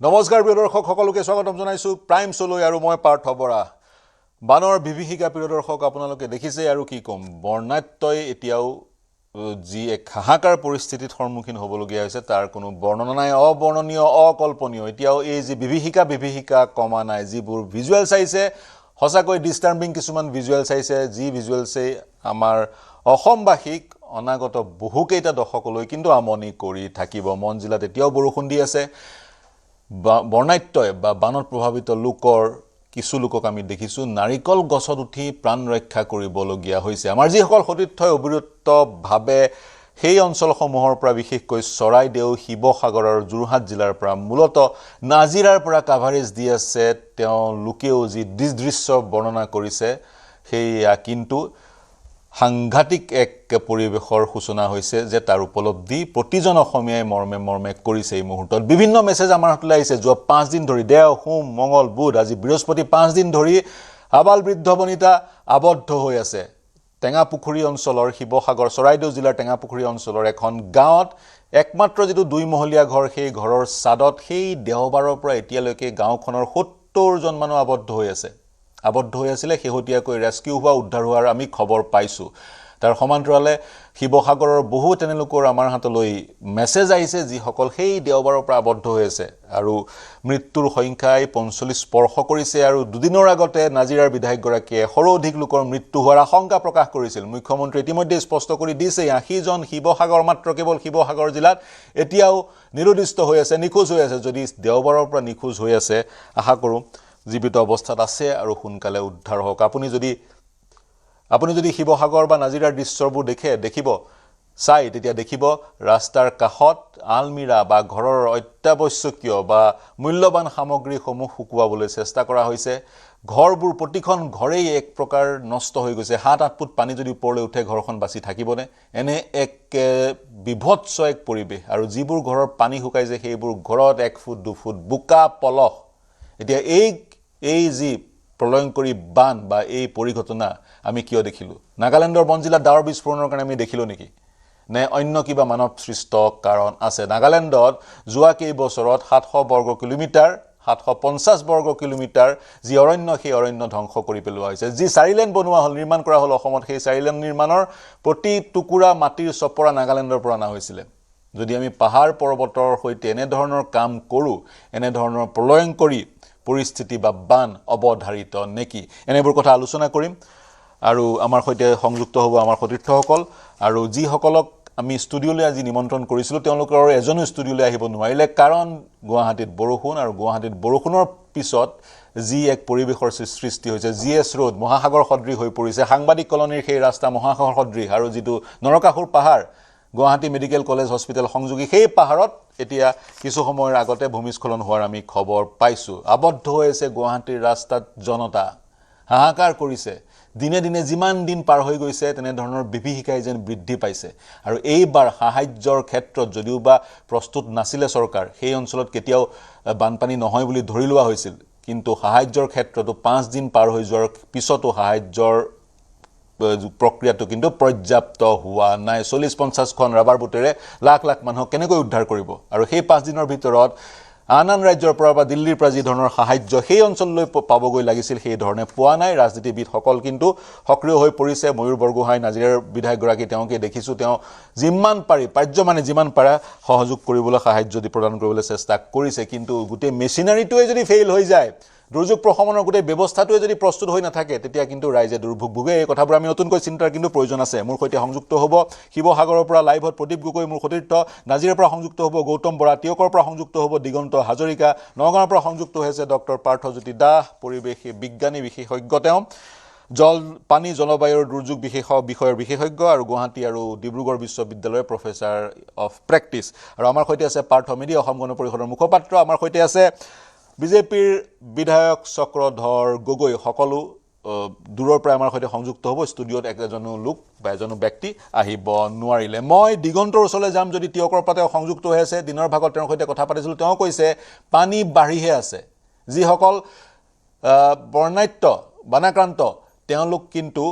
নমস্কাৰ প্ৰিয় দৰ্শক সকলোকে স্বাগতম জনাইছো প্ৰাইম শোলৈ আৰু মই পাৰ্থ বৰা বানৰ বিভীষিকা প্ৰিয় দৰ্শক আপোনালোকে দেখিছে আৰু কি কম বৰ্ণাত্যই এতিয়াও যি এক হাহাকাৰ পৰিস্থিতিত সন্মুখীন হ'বলগীয়া হৈছে তাৰ কোনো বৰ্ণনা নাই অবৰ্ণনীয় অকল্পনীয় এতিয়াও এই যি বিভীষিকা কমা নাই যিবোৰ ভিজুৱেল চাইছে হসাকৈ ডিস্টাৰ্বিং কিছুমান ভিজুৱেল চাইছে যি ভিজুৱেলছে আমাৰ অসমবাসীক অনাগত বহুকেইটা দশকলৈ কিন্তু আমনি কৰি থাকিব মন জিলাত এতিয়াও বৰষুণ দি আছে বৰ্ণাত্যই বা বানত প্ৰভাৱিত লোকৰ কিছু লোকক আমি দেখিছো নাৰিকল গছত উঠি প্ৰাণ ৰক্ষা কৰিবলগীয়া হৈছে আমাৰ যিসকল সতীৰ্থই অবিৰতভাৱে সেই অঞ্চলসমূহৰ পৰা বিশেষকৈ চৰাইদেউ শিৱসাগৰ আৰু যোৰহাট জিলাৰ পৰা মূলতঃ নাজিৰাৰ পৰা কাভাৰেজ দি আছে তেওঁ লোকেও যি দৃশ্য বৰ্ণনা কৰিছে সেইয়া কিন্তু সাংঘাতিক এক পৰিবেশৰ সূচনা হৈছে যে তাৰ উপলব্ধি প্ৰতিজন অসমীয়াই মৰ্মে কৰিছে এই মুহূৰ্তত বিভিন্ন মেছেজ আমাৰ হাতলৈ আহিছে যোৱা 5 দিন ধৰি দেও সোম মঙ্গল বুধ আজি বৃহস্পতি 5 দিন ধৰি আবাল বৃদ্ধ বনিতা আবদ্ধ হৈ আছে টেঙাপুখুৰী অঞ্চলৰ শিৱসাগৰ চৰাইদেউ জিলাৰ টেঙাপুখুৰী অঞ্চলৰ এখন গাঁৱত একমাত্ৰ যেটো দুই মহলীয়া ঘৰ সেই ঘৰৰ ছাদত সেই দেওবাৰৰ পৰা এতিয়ালৈকে গাঁওখনৰ 70 জন মানুহ আবদ্ধ হৈ আছে আবদ্ধ হৈ আছিল হেহতিয়াকৈ ৰেস্কিউ হোৱা উদ্ধাৰ হোৱাৰ আমি খবৰ পাইছো তাৰ সমান্তৰালে শিৱসাগৰৰ বহু তেনেলোকৰ আমাৰ হাতলৈ মেছেজ আহিছে যি সকল সেই দেওবাৰৰ পৰা আবদ্ধ হৈ আছে আৰু মৃত্যুৰ সংখ্যাই 45 স্পৰ্শ কৰিছে আৰু দুদিনৰ আগতে নাজিৰাৰ বিধায়ক গৰাকীয়ে অধিক লোকৰ মৃত্যু হোৱাৰ আশংকা প্ৰকাশ কৰিছিল মুখ্যমন্ত্ৰী ইতিমধ্যে স্পষ্ট কৰি দিছে 80 জন শিৱসাগৰ মাত্ৰ কেৱল শিৱসাগৰ জিলাত এতিয়াও নিৰুদ্দিষ্ট হৈ আছে নিখোজ হৈ আছে যদি দেওবাৰৰ পৰা নিখোজ হৈ আছে আশা কৰো জীৱিত অৱস্থাত আছে আৰু সোনকালে উদ্ধাৰ হওক আপুনি যদি শিৱসাগৰ বা নাজিৰাৰ দৃশ্যবোৰ দেখিব চাই তেতিয়া দেখিব ৰাস্তাৰ কাষত আলমিৰা বা ঘৰৰ অত্যাৱশ্যকীয় বা মূল্যৱান সামগ্ৰীসমূহ শুকুৱাবলৈ চেষ্টা কৰা হৈছে ঘৰবোৰ প্ৰতিখন ঘৰেই এক প্ৰকাৰ নষ্ট হৈ গৈছে 7-8 ফুট পানী যদি ওপৰলৈ উঠে ঘৰখন বাচি থাকিবনে এনে এক বিভৎস এক পৰিবেশ আৰু যিবোৰ ঘৰৰ পানী শুকাইছে সেইবোৰ ঘৰত 1 ফুট 2 ফুট বোকা পলহ এতিয়া এই যি প্ৰলয়ংকৰী বান বা এই পৰিঘটনা আমি কিয় দেখিলো নাগালেণ্ডৰ বনজিলা ডাৱৰ বিস্ফোৰণৰ কাৰণে আমি দেখিলো নেকি নে অন্য কিবা মানৱ সৃষ্ট কাৰণ আছে নাগালেণ্ডত যোৱা কেই বছৰত 700 বৰ্গ কিলোমিটাৰ 750 বৰ্গ কিলোমিটাৰ যি অৰণ্য সেই অৰণ্য ধ্বংস কৰি পেলোৱা হৈছে যি 4 লেন বনোৱা হল নিৰ্মাণ কৰা হল অসমত সেই 4 লেন নিৰ্মাণৰ প্ৰতি টুকুৰা মাটিৰ চপৰা নাগালেণ্ডৰ পৰা অনা হৈছিল যদি আমি পাহাৰ পৰ্বতৰ সৈতে এনে ধৰণৰ কাম কৰো এনে ধৰণৰ প্ৰলয়ংকৰী পৰিস্থিতি বা বান অবধাৰিত নেকি এনেবোৰ কথা আলোচনা কৰিম আৰু আমাৰ সৈতে সংযুক্ত হ'ব আমাৰ সতীৰ্থসকল আৰু যি সকলক আমি ষ্টুডিওলৈ আজি নিমন্ত্ৰণ কৰিছিল তেওঁলোকৰ এজনো ষ্টুডিওলৈ আহিব নোৱাৰিলে কাৰণ গুৱাহাটীত বৰষুণ আৰু গুৱাহাটীত বৰষুণৰ পিছত যি এক পৰিবেশৰ সৃষ্টি হৈছে জিএছ ৰোড মহাসাগৰ সদৃশ হৈ পৰিছে সাংবাদিক কলনীৰ সেই ৰাস্তা মহাসাগৰ সদৃশ আৰু যেটো নৰকাসুৰ পাহাৰ গুৱাহাটী মেডিকেল কলেজ হস্পিটেল সংযোগী সেই পাহাৰত এতিয়া কিছু সময়ৰ আগতে ভূমিস্খলন হোৱাৰ আমি খবৰ পাইছো আবদ্ধ হৈ আছে গুৱাহাটীৰ ৰাস্তাত জনতা হাহাকাৰ কৰিছে দিনে দিনে যিমান দিন পাৰ হৈ গৈছে তেনে ধৰণৰ বিভীষিকাই যেন বৃদ্ধি পাইছে আৰু এইবাৰ সাহায্যৰ ক্ষেত্ৰত যদিও বা প্ৰস্তুত নাছিলে চৰকাৰ সেই অঞ্চলত কেতিয়াও বানপানী নহয় বুলি ধৰি লোৱা হৈছিল কিন্তু সাহায্যৰ ক্ষেত্ৰতো 5 দিন পাৰ হৈ যোৱাৰ পিছতো সাহায্যৰ প্ৰক্ৰিয়াটো কিন্তু পৰ্যাপ্ত হোৱা নাই 40-50 খন ৰাবাৰ বুটেৰে লাখ লাখ মানুহ কেনেকৈ উদ্ধাৰ কৰিব আৰু সেই 5 দিনৰ ভিতৰত আন ৰাজ্যৰ পৰা বা দিল্লীৰ পৰা যি ধৰণৰ সাহায্য সেই অঞ্চললৈ পাবগৈ লাগিছিল সেই ধৰণে পোৱা নাই ৰাজনীতিবিদসকল কিন্তু সক্ৰিয় হৈ পৰিছে ময়ূৰ বৰগোহাঁই নাজিৰাৰ বিধায়ক গৰাকী তেওঁকে দেখিছো তেওঁ যিমান পাৰি পাৰ্যমানে যিমান পাৰা সহযোগ কৰিবলৈ সাহায্য প্ৰদান কৰিবলৈ চেষ্টা কৰিছে কিন্তু গোটেই মেচিনাৰীটোৱে যদি ফেইল হৈ যায় দুৰ্যোগ প্ৰশমনৰ গোটেই ব্যৱস্থাটোৱে যদি প্ৰস্তুত হৈ নাথাকে তেতিয়া কিন্তু ৰাইজে দুৰ্ভোগ ভোগে এই কথাবোৰ আমি নতুনকৈ চিন্তাৰ কিন্তু প্ৰয়োজন আছে মোৰ সৈতে সংযুক্ত হ'ব শিৱসাগৰৰ পৰা লাইভত প্ৰদীপ গগৈ মোৰ সতীৰ্থ নাজিৰাৰ পৰা সংযুক্ত হ'ব গৌতম বৰা তিয়কৰ পৰা সংযুক্ত হ'ব দিগন্ত হাজৰিকা নগাঁৱৰ পৰা সংযুক্ত হৈছে ডক্টৰ পাৰ্থজ্যোতি দাস পৰিৱেশ বিজ্ঞানী বিশেষজ্ঞ তেওঁ পানী জলবায়ুৰ দুৰ্যোগ বিষয়ৰ বিশেষজ্ঞ আৰু গুৱাহাটী আৰু ডিব্ৰুগড় বিশ্ববিদ্যালয়ৰ প্ৰফেচাৰ অফ প্ৰেক্টিছ আৰু আমাৰ সৈতে আছে পাৰ্থ মেধি অসম গণ পৰিষদৰ মুখপাত্ৰ আমাৰ সৈতে আছে বিজেপিৰ বিধায়ক চক্ৰধৰ গগৈ সকলো দূৰৰ পৰা আমাৰ সৈতে সংযুক্ত হ'ব ষ্টুডিওত একজনো লোক বা এজনো ব্যক্তি আহিব নোৱাৰিলে মই দিগন্তৰ ওচৰলৈ যাম যদি তিয়কৰ পৰা সংযুক্ত হৈ আছে দিনৰ ভাগত তেওঁৰ সৈতে কথা পাতিছিল তেওঁ কৈছে পানী বাঢ়িহে আছে যিসকল বৰ্ণাত্য বানাক্ৰান্ত তেওঁলোক কিন্তু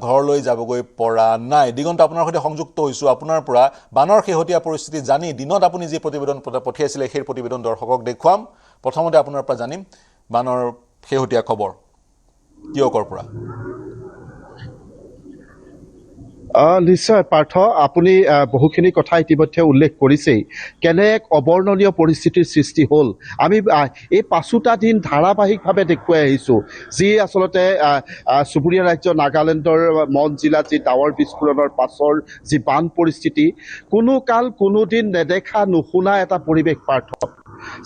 ঘৰলৈ যাবগৈ পৰা নাই। দিগন্ত, আপোনাৰ সৈতে সংযুক্ত হৈছোঁ আপোনাৰ পৰা। বানৰ শেহতীয়া পৰিস্থিতি জানি দিনত আপুনি যি প্ৰতিবেদন পঠিয়াইছিলে সেই প্ৰতিবেদন দৰ্শকক দেখুৱাম। প্ৰথমতে আপোনাৰ পৰা জানিম বানৰ শেহতীয়া খবৰ কিয়কৰ পৰা। নিশ্চয় পাৰ্থ, আপুনি বহুখিনি কথা ইতিমধ্যে উল্লেখ কৰিছেই। কেনে এক অবৰ্ণনীয় পৰিস্থিতিৰ সৃষ্টি হ'ল আমি এই ৫টা দিন ধাৰাবাহিকভাৱে দেখুৱাই আহিছোঁ, যি আচলতে চুবুৰীয়া ৰাজ্য নাগালেণ্ডৰ মন জিলাত যি ডাৱৰ বিস্ফোৰণৰ পাছৰ যি বান পৰিস্থিতি, কোনো কাল কোনোদিন নেদেখা নুশুনা এটা পৰিৱেশ পাৰ্থ।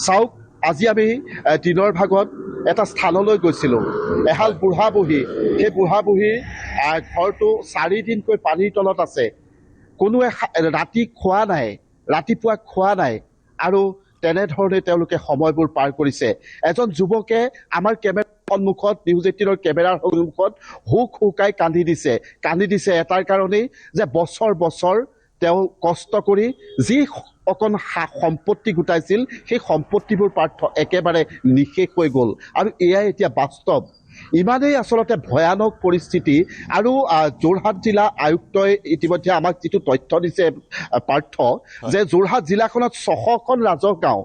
চাওক, আজি আমি দিনৰ ভাগত এটা স্থানলৈ গৈছিলোঁ, এহাল বুঢ়া বুঢ়ী, সেই বুঢ়া বুঢ়ীৰ ঘৰটো 4 দিনকৈ পানীৰ তলত আছে। কোনোৱে ৰাতি খোৱা নাই, ৰাতিপুৱা খোৱা নাই, আৰু তেনেধৰণে তেওঁলোকে সময়বোৰ পাৰ কৰিছে। এজন যুৱকে আমাৰ কেমেৰাৰ সন্মুখত, নিউজ 18ৰ কেমেৰাৰ সন্মুখত হুক হুকাই কান্দি দিছে এটাৰ কাৰণেই যে বছৰ বছৰ তেওঁ কষ্ট কৰি যি অকণ সম্পত্তি গোটাইছিল সেই সম্পত্তিবোৰ পাৰ্থ একেবাৰে নিশেষ হৈ গ'ল। আৰু এয়াই এতিয়া বাস্তৱ। ইমানেই আচলতে ভয়ানক পৰিস্থিতি। আৰু যোৰহাট জিলা আয়ুক্তই ইতিমধ্যে আমাক যিটো তথ্য দিছে পাৰ্থ, যে যোৰহাট জিলাখনত 600খন ৰাজহ গাঁও,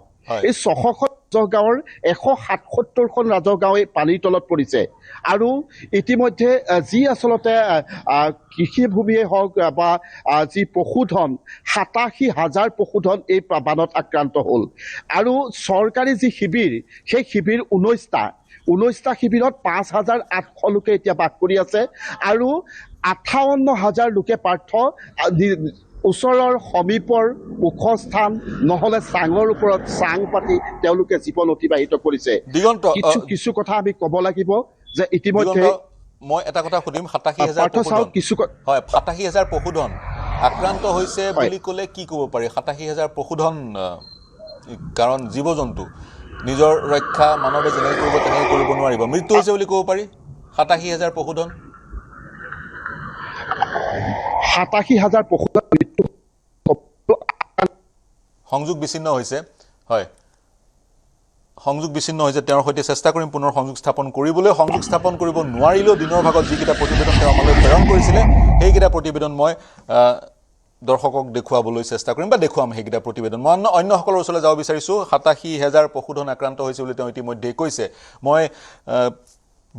এই 600খন ৰাজহ গাঁৱৰ 177খন ৰাজহ গাঁৱে পানীৰ তলত পৰিছে। আৰু ইতিমধ্যে যি আচলতে কৃষিভূমিয়ে হওক বা যি পশুধন, 87,000 পশুধন এই বানত আক্ৰান্ত হ'ল। আৰু চৰকাৰী যি শিবিৰ, সেই শিবিৰ 19টা শিবিৰত 5,800 লোকে এতিয়া বাস কৰি আছে। আৰু 58,000 লোকে পাৰ্থ ওচৰৰ সমীপৰ ওখ স্থান নহ'লে চাঙৰ ওপৰত চাং পাতি তেওঁলোকে জীৱন অতিবাহিত কৰিছে। দিগন্ত, কিছু কথা আমি ক'ব লাগিব যে ইতিমধ্যে মই এটা কথা সুধিম, 87,000 পশুধন আক্ৰান্ত হৈছে বুলি ক'লে কি ক'ব পাৰি? 87,000 পশুধন, কাৰণ জীৱ জন্তু নিজৰ ৰক্ষা মানৱে যেনেকৈ কৰিব তেনেকৈ কৰিব নোৱাৰিব, মৃত্যু হৈছে বুলি ক'ব পাৰি 87,000 পশুধন। 87,000 পশুধন মৃত্যু। সংযোগ বিচ্ছিন্ন হৈছে, হয়, সংযোগ বিচ্ছিন্ন হৈছে। তেওঁৰ সৈতে চেষ্টা কৰিম পুনৰ সংযোগ স্থাপন কৰিবলৈ। সংযোগ স্থাপন কৰিব নোৱাৰিলেও দিনৰ ভাগত যিকেইটা প্ৰতিবেদন তেওঁ আমালৈ প্ৰেৰণ কৰিছিলে সেইকেইটা প্ৰতিবেদন মই দৰ্শকক দেখুৱাবলৈ চেষ্টা কৰিম বা দেখুৱাম সেইকেইটা প্ৰতিবেদন। মই অন্যসকলৰ ওচৰলৈ যাব বিচাৰিছোঁ। 87,000 পশুধন আক্ৰান্ত হৈছে বুলি তেওঁ ইতিমধ্যেই কৈছে। মই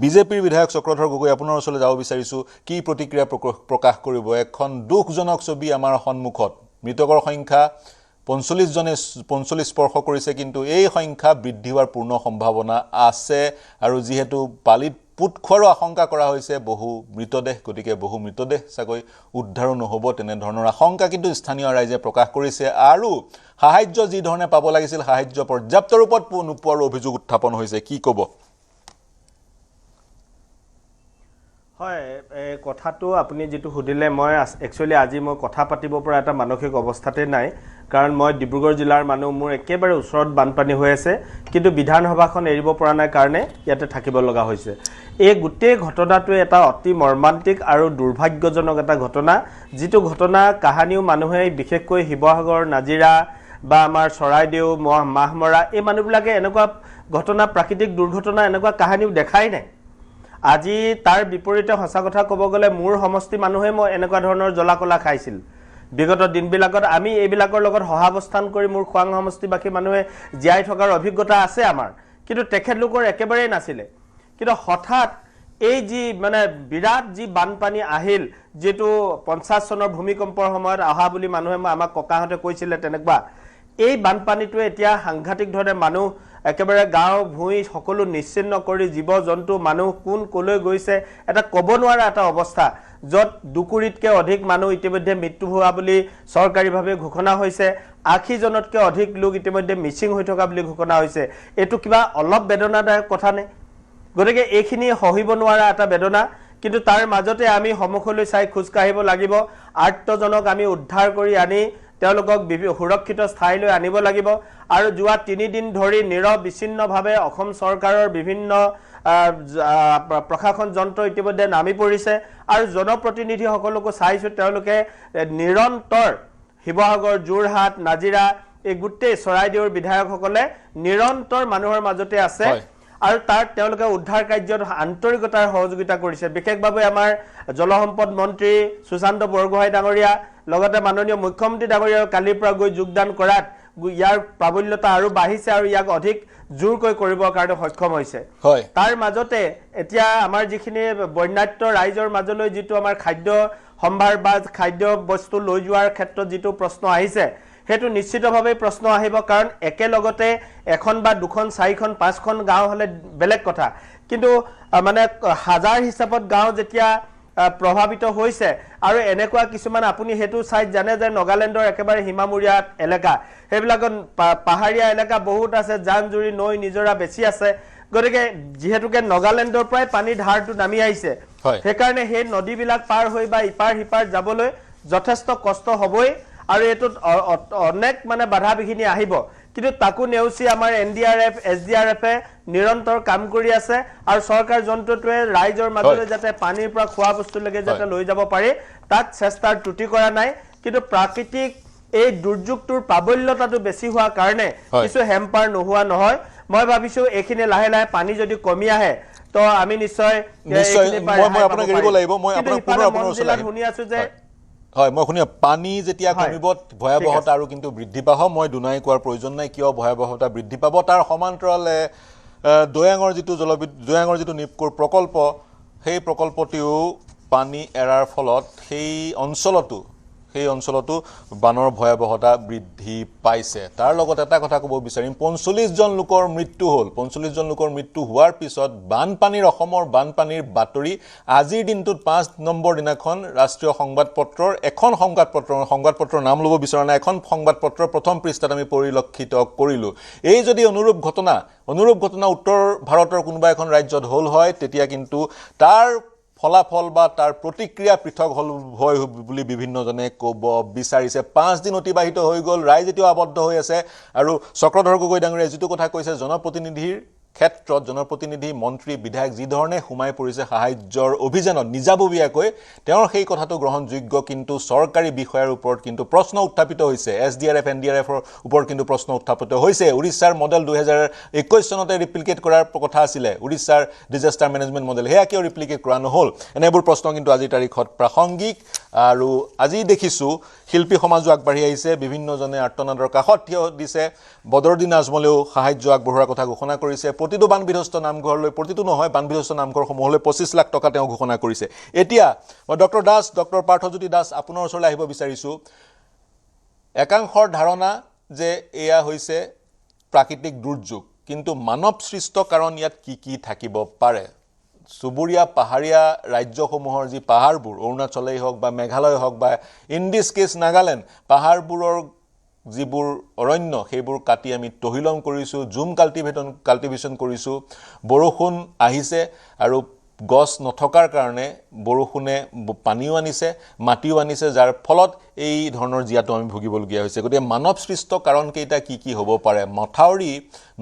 বিজেপিৰ বিধায়ক চক্ৰধৰ গগৈ আপোনাৰ ওচৰলৈ যাব বিচাৰিছোঁ। কি প্ৰতিক্ৰিয়া প্ৰকাশ কৰিব? এখন দুখজনক ছবি আমাৰ সন্মুখত। মৃতকৰ সংখ্যা 45 স্পৰ্শ কৰিছে, কিন্তু এই সংখ্যা বৃদ্ধি হোৱাৰ পূৰ্ণ সম্ভাৱনা আছে। আৰু যিহেতু বালিত পুত খোৱাৰো আশংকা কৰা হৈছে বহু মৃতদেহ, গতিকে বহু মৃতদেহ চাগৈ উদ্ধাৰো নহ'ব, তেনেধৰণৰ আশংকা কিন্তু স্থানীয় ৰাইজে প্ৰকাশ কৰিছে। আৰু সাহায্য যি ধৰণে পাব লাগিছিল সাহায্য পৰ্যাপ্ত ৰূপত নোপোৱাৰ অভিযোগ উত্থাপন হৈছে। কি ক'ব? হয়, কথাটো আপুনি যিটো সুধিলে, মই একচুৱেলি আজি মই কথা পাতিব পৰা এটা মানসিক অৱস্থাতে নাই। কাৰণ মই ডিব্ৰুগড় জিলাৰ মানুহ, মোৰ একেবাৰে ওচৰত বানপানী হৈ আছে, কিন্তু বিধানসভাখন এৰিব পৰা নাই কাৰণে ইয়াতে থাকিব লগা হৈছে। এই গোটেই ঘটনাটোৱে এটা অতি মৰ্মান্তিক আৰু দুৰ্ভাগ্যজনক এটা ঘটনা, যিটো ঘটনা কাহানিও মানুহে বিশেষকৈ শিৱসাগৰ, নাজিৰা বা আমাৰ চৰাইদেউ, মাহমৰা এই মানুহবিলাকে এনেকুৱা ঘটনা, প্ৰাকৃতিক দুৰ্ঘটনা এনেকুৱা কাহানিও দেখাই নাই। আজি তাৰ বিপৰীতে সঁচা কথা ক'ব গ'লে মোৰ সমষ্টি মানুহে মই এনেকুৱা ধৰণৰ জ্বলাকলা খাইছিল। বিগত দিনবিলাকত আমি এইবিলাকৰ লগত সহাৱস্থান কৰি মোৰ খোৱাং সমষ্টিবাসী মানুহে জীয়াই থকাৰ অভিজ্ঞতা আছে আমাৰ, কিন্তু তেখেতলোকৰ একেবাৰেই নাছিলে। কিন্তু হঠাৎ এই যি বিৰাট যি বানপানী আহিল, যিটো 50 চনৰ ভূমিকম্পৰ সময়ত অহা বুলি মানুহে আমাক ককাহঁতে কৈছিলে, তেনেকুৱা এই বানপানীটোৱে এতিয়া সাংঘাতিক ধৰণে মানুহ একেবাৰে গাঁও ভূঁই সকলো নিশ্চিন্ন কৰি, জীৱ জন্তু মানুহ কোন ক'লৈ গৈছে এটা ক'ব নোৱাৰা এটা অৱস্থা, য'ত 2 কোটিতকৈ অধিক মানুহ ইতিমধ্যে মৃত্যু হোৱা বুলি চৰকাৰীভাৱে ঘোষণা হৈছে। 80 জনতকৈ অধিক লোক ইতিমধ্যে মিচিং হৈ থকা বুলি ঘোষণা হৈছে। এইটো কিবা অলপ বেদনাদায়ক কথা নে? গতিকে এইখিনি সহিব নোৱাৰা এটা বেদনা। কিন্তু তাৰ মাজতে আমি সন্মুখলৈ চাই খোজকাঢ়িব লাগিব। আৰ্তজনক আমি উদ্ধাৰ কৰি আনি তেওঁলোকক সুৰক্ষিত ঠাইলৈ আনিব লাগিব। আৰু যোৱা 3 দিন ধৰি নিৰবিচ্ছিন্নভাৱে অসম চৰকাৰৰ বিভিন্ন প্ৰশাসন যন্ত্ৰ ইতিমধ্যে নামি পৰিছে। আৰু জনপ্ৰতিনিধিসকলকো চাইছোঁ, তেওঁলোকে নিৰন্তৰ শিৱসাগৰ, যোৰহাট, নাজিৰা, এই গোটেই চৰাইদেউৰ বিধায়কসকলে নিৰন্তৰ মানুহৰ মাজতে আছে। আৰু তাৰ তেওঁলোকে উদ্ধাৰ কাৰ্যত আন্তৰিকতাৰ সহযোগিতা কৰিছে বিশেষভাৱে আমাৰ জলসম্পদ মন্ত্ৰী সুশান্ত বৰগোহাঁই ডাঙৰীয়া লগতে মাননীয় মুখ্যমন্ত্ৰী ডাঙৰীয়াৰ কালিৰ পৰা গৈ যোগদান কৰাত ইয়াৰ প্ৰাবল্যতা আৰু বাঢ়িছে আৰু ইয়াক অধিক জোৰকৈ কৰিবৰ কাৰণে সক্ষম হৈছে তাৰ মাজতে এতিয়া আমাৰ যিখিনি বন্যাত্য ৰাইজৰ মাজলৈ যিটো আমাৰ খাদ্য সম্ভাৰ বা খাদ্য বস্তু লৈ যোৱাৰ ক্ষেত্ৰত যিটো প্ৰশ্ন আহিছে হেতু নিশ্চিতভাৱে প্ৰশ্ন আহিব কাৰণ একেলগতে এখন বা দুখন চাৰিখন পাঁচখন গাঁও হলে বেলেগ কথা কিন্তু মানে হাজাৰ হিচাপত গাঁও যেতিয়া প্ৰভাৱিত হৈছে আৰু এনেকুৱা কিছুমান আপুনি হেতু চাই জানে যে নগালেণ্ডৰ একেবাৰে হিমামূৰীয়া এলেকা হেবিলাকত পাহাৰীয়া এলেকা বহুত আছে জানজুৰি নৈ নিজৰা বেছি আছে গতিকে যেহেতুকে নগালেণ্ডৰ পৰাই পানীৰ ধাৰটো নামি আহিছে সেইকাৰণে সেই নদীবিলাক পাৰ হৈ বা ইপাৰ সিপাৰ যাবলৈ যথেষ্ট কষ্ট হ'বই আৰু এটোত অনেক মানে বাধা বিঘিনি আহিব কিন্তু তাকো নেউচি আমাৰ এনডিআৰএফ এছডিআৰএফে নিৰন্তৰ কাম কৰি আছে আৰু চৰকাৰ যন্ত্ৰটোৱে ৰাইজৰ মাজলৈ যাতে পানীৰ পৰা খোৱা বস্তুলৈকে যাতে লৈ যাব পাৰে তাত চেষ্টাৰ ত্ৰুটি কৰা নাই কিন্তু প্ৰাকৃতিক এই দুৰ্যোগটোৰ প্ৰাবল্যতাটো বেছি হোৱাৰ কাৰণে কিছু হেম্পাৰ নোহোৱা নহয় মই ভাবিছো এইখিনি লাহে লাহে পানী যদি কমি আহে তো আমি নিশ্চয় মই আপোনাক এৰিব লাগিব মই আপোনাক পুনৰ শুনি আছো যে হয় মই শুনি পানী যেতিয়া কমিব ভয়াবহতা আৰু কিন্তু বৃদ্ধি পাব মই দুনাই কোৱাৰ প্ৰয়োজন নাই কিয় ভয়াবহতা বৃদ্ধি পাব তাৰ সমান্তৰালে দৈয়াঙৰ যিটো নিপকুৰ প্ৰকল্প সেই প্ৰকল্পটিও পানী এৰাৰ ফলত সেই অঞ্চলতো বানৰ ভয়াবহতা বৃদ্ধি পাইছে তাৰ লগত এটা কথা ক'ব বিচাৰিম ৪৫ জন লোকৰ মৃত্যু হ'ল ৪৫ জন লোকৰ মৃত্যু হোৱাৰ পিছত অসমৰ বানপানীৰ বাতৰি আজিৰ দিনটোত ৫ নম্বৰ দিনাখন ৰাষ্ট্ৰীয় সংবাদপত্ৰৰ এখন সংবাদপত্ৰৰ নাম ল'ব বিচৰা নাই এখন সংবাদপত্ৰৰ প্ৰথম পৃষ্ঠাত আমি পৰিলক্ষিত কৰিলোঁ এই যদি অনুৰূপ ঘটনা উত্তৰ ভাৰতৰ কোনোবা এখন ৰাজ্যত হ'ল হয় তেতিয়া কিন্তু তাৰ ফলাফল বা তাৰ প্ৰতিক্ৰিয়া পৃথক হল হয় বুলি বিভিন্নজনে ক'ব বিচাৰিছে 5 দিন অতিবাহিত হৈ গ'ল ৰাইজ এতিয়াও আবদ্ধ হৈ আছে আৰু চক্ৰধৰ গগৈ ডাঙৰীয়াই যিটো কথা কৈছে জনপ্ৰতিনিধি মন্ত্ৰী বিধায়ক যি ধৰণে সোমাই পৰিছে সাহায্যৰ অভিযানত নিজাববীয়াকৈ তেওঁৰ সেই কথাটো গ্ৰহণযোগ্য কিন্তু চৰকাৰী বিষয়াৰ ওপৰত কিন্তু প্ৰশ্ন উত্থাপিত হৈছে এছডিআৰএফ এনডিআৰএফৰ ওপৰত কিন্তু প্ৰশ্ন উত্থাপিত হৈছে উৰিষ্যাৰ মডেল 2021 চনতে ৰিপ্লিকেট কৰাৰ কথা আছিলে উৰিষ্যাৰ ডিজাস্টাৰ মেনেজমেণ্ট মডেল হেয়া কিয় ৰিপ্লিকেট কৰা নহ'ল এনেবোৰ প্ৰশ্ন কিন্তু আজিৰ তাৰিখত প্ৰাসংগিক আৰু আজি দেখিছোঁ শিল্পী সমাজো আগবাঢ়ি আহিছে বিভিন্নজনে আৰ্তনাদৰ কাষত থিয় দিছে বদৰুদ্দিন আজমলেও সাহায্য আগবঢ়োৱাৰ কথা ঘোষণা কৰিছে প্ৰতিটো বানবিধ্বস্ত নামঘৰলৈ প্ৰতিটো নহয় বানবিধ্বস্ত নামঘৰসমূহলৈ 25 লাখ টকা তেওঁ ঘোষণা কৰিছে এতিয়া মই ডক্টৰ পাৰ্থজ্যোতি দাস আপোনাৰ ওচৰলৈ আহিব বিচাৰিছোঁ একাংশৰ ধাৰণা যে এয়া হৈছে প্ৰাকৃতিক দুৰ্যোগ কিন্তু মানৱ সৃষ্ট কাৰণ ইয়াত কি থাকিব পাৰে চুবুৰীয়া পাহাৰীয়া ৰাজ্যসমূহৰ যি পাহাৰবোৰ অৰুণাচলেই হওক বা মেঘালয় হওক বা ইন দিছ কেছ নাগালেণ্ড পাহাৰবোৰৰ যিবোৰ অৰণ্য সেইবোৰ কাটি আমি তহিলং কৰিছোঁ জুম কাল্টিভেশ্যন কৰিছোঁ বৰষুণ আহিছে আৰু গছ নথকাৰ কাৰণে বৰষুণে পানীও আনিছে মাটিও আনিছে যাৰ ফলত এই ধৰণৰ জিয়াটো আমি ভুগিবলগীয়া হৈছে গতিকে মানৱ সৃষ্ট কাৰণকেইটা কি হ'ব পাৰে মথাউৰি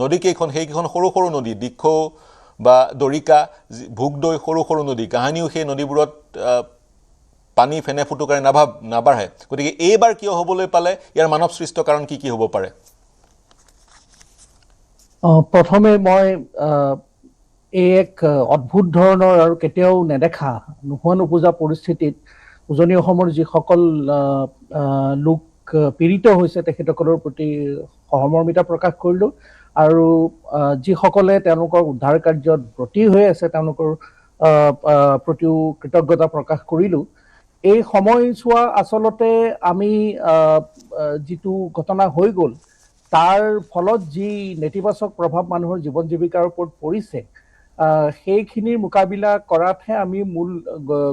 নদীকেইখন সেইকেইখন সৰু সৰু নদী দিখৌ বা দৰিকা ভোগদৈ সৰু নদী কাহানিও সেই নদীবোৰত পানী ফেনে ফুটুকাৰে নাবাঢ়ে গতিকে এইবাৰ কিয় হ'বলৈ পালে ইয়াৰ মানৱ সৃষ্ট কাৰণ কি হ'ব পাৰে প্ৰথমে মই এই এক অদ্ভুত ধৰণৰ আৰু কেতিয়াও নেদেখা নোহোৱা পৰিস্থিতিত উজনি অসমৰ যিসকল লোক পীড়িত হৈছে তেখেতসকলৰ প্ৰতি সহমৰ্মিতা প্ৰকাশ কৰিলোঁ আৰু যিসকলে তেওঁলোকৰ উদ্ধাৰ কাৰ্যত ব্ৰতী হৈ আছে তেওঁলোকৰ প্ৰতিও কৃতজ্ঞতা প্ৰকাশ কৰিলোঁ এই সময়ছোৱা আচলতে আমি যিটো ঘটনা হৈ গ'ল তাৰ ফলত যি নেতিবাচক প্ৰভাৱ মানুহৰ জীৱন জীৱিকাৰ ওপৰত পৰিছে সেইখিনিৰ মোকাবিলা কৰাতহে আমি মূল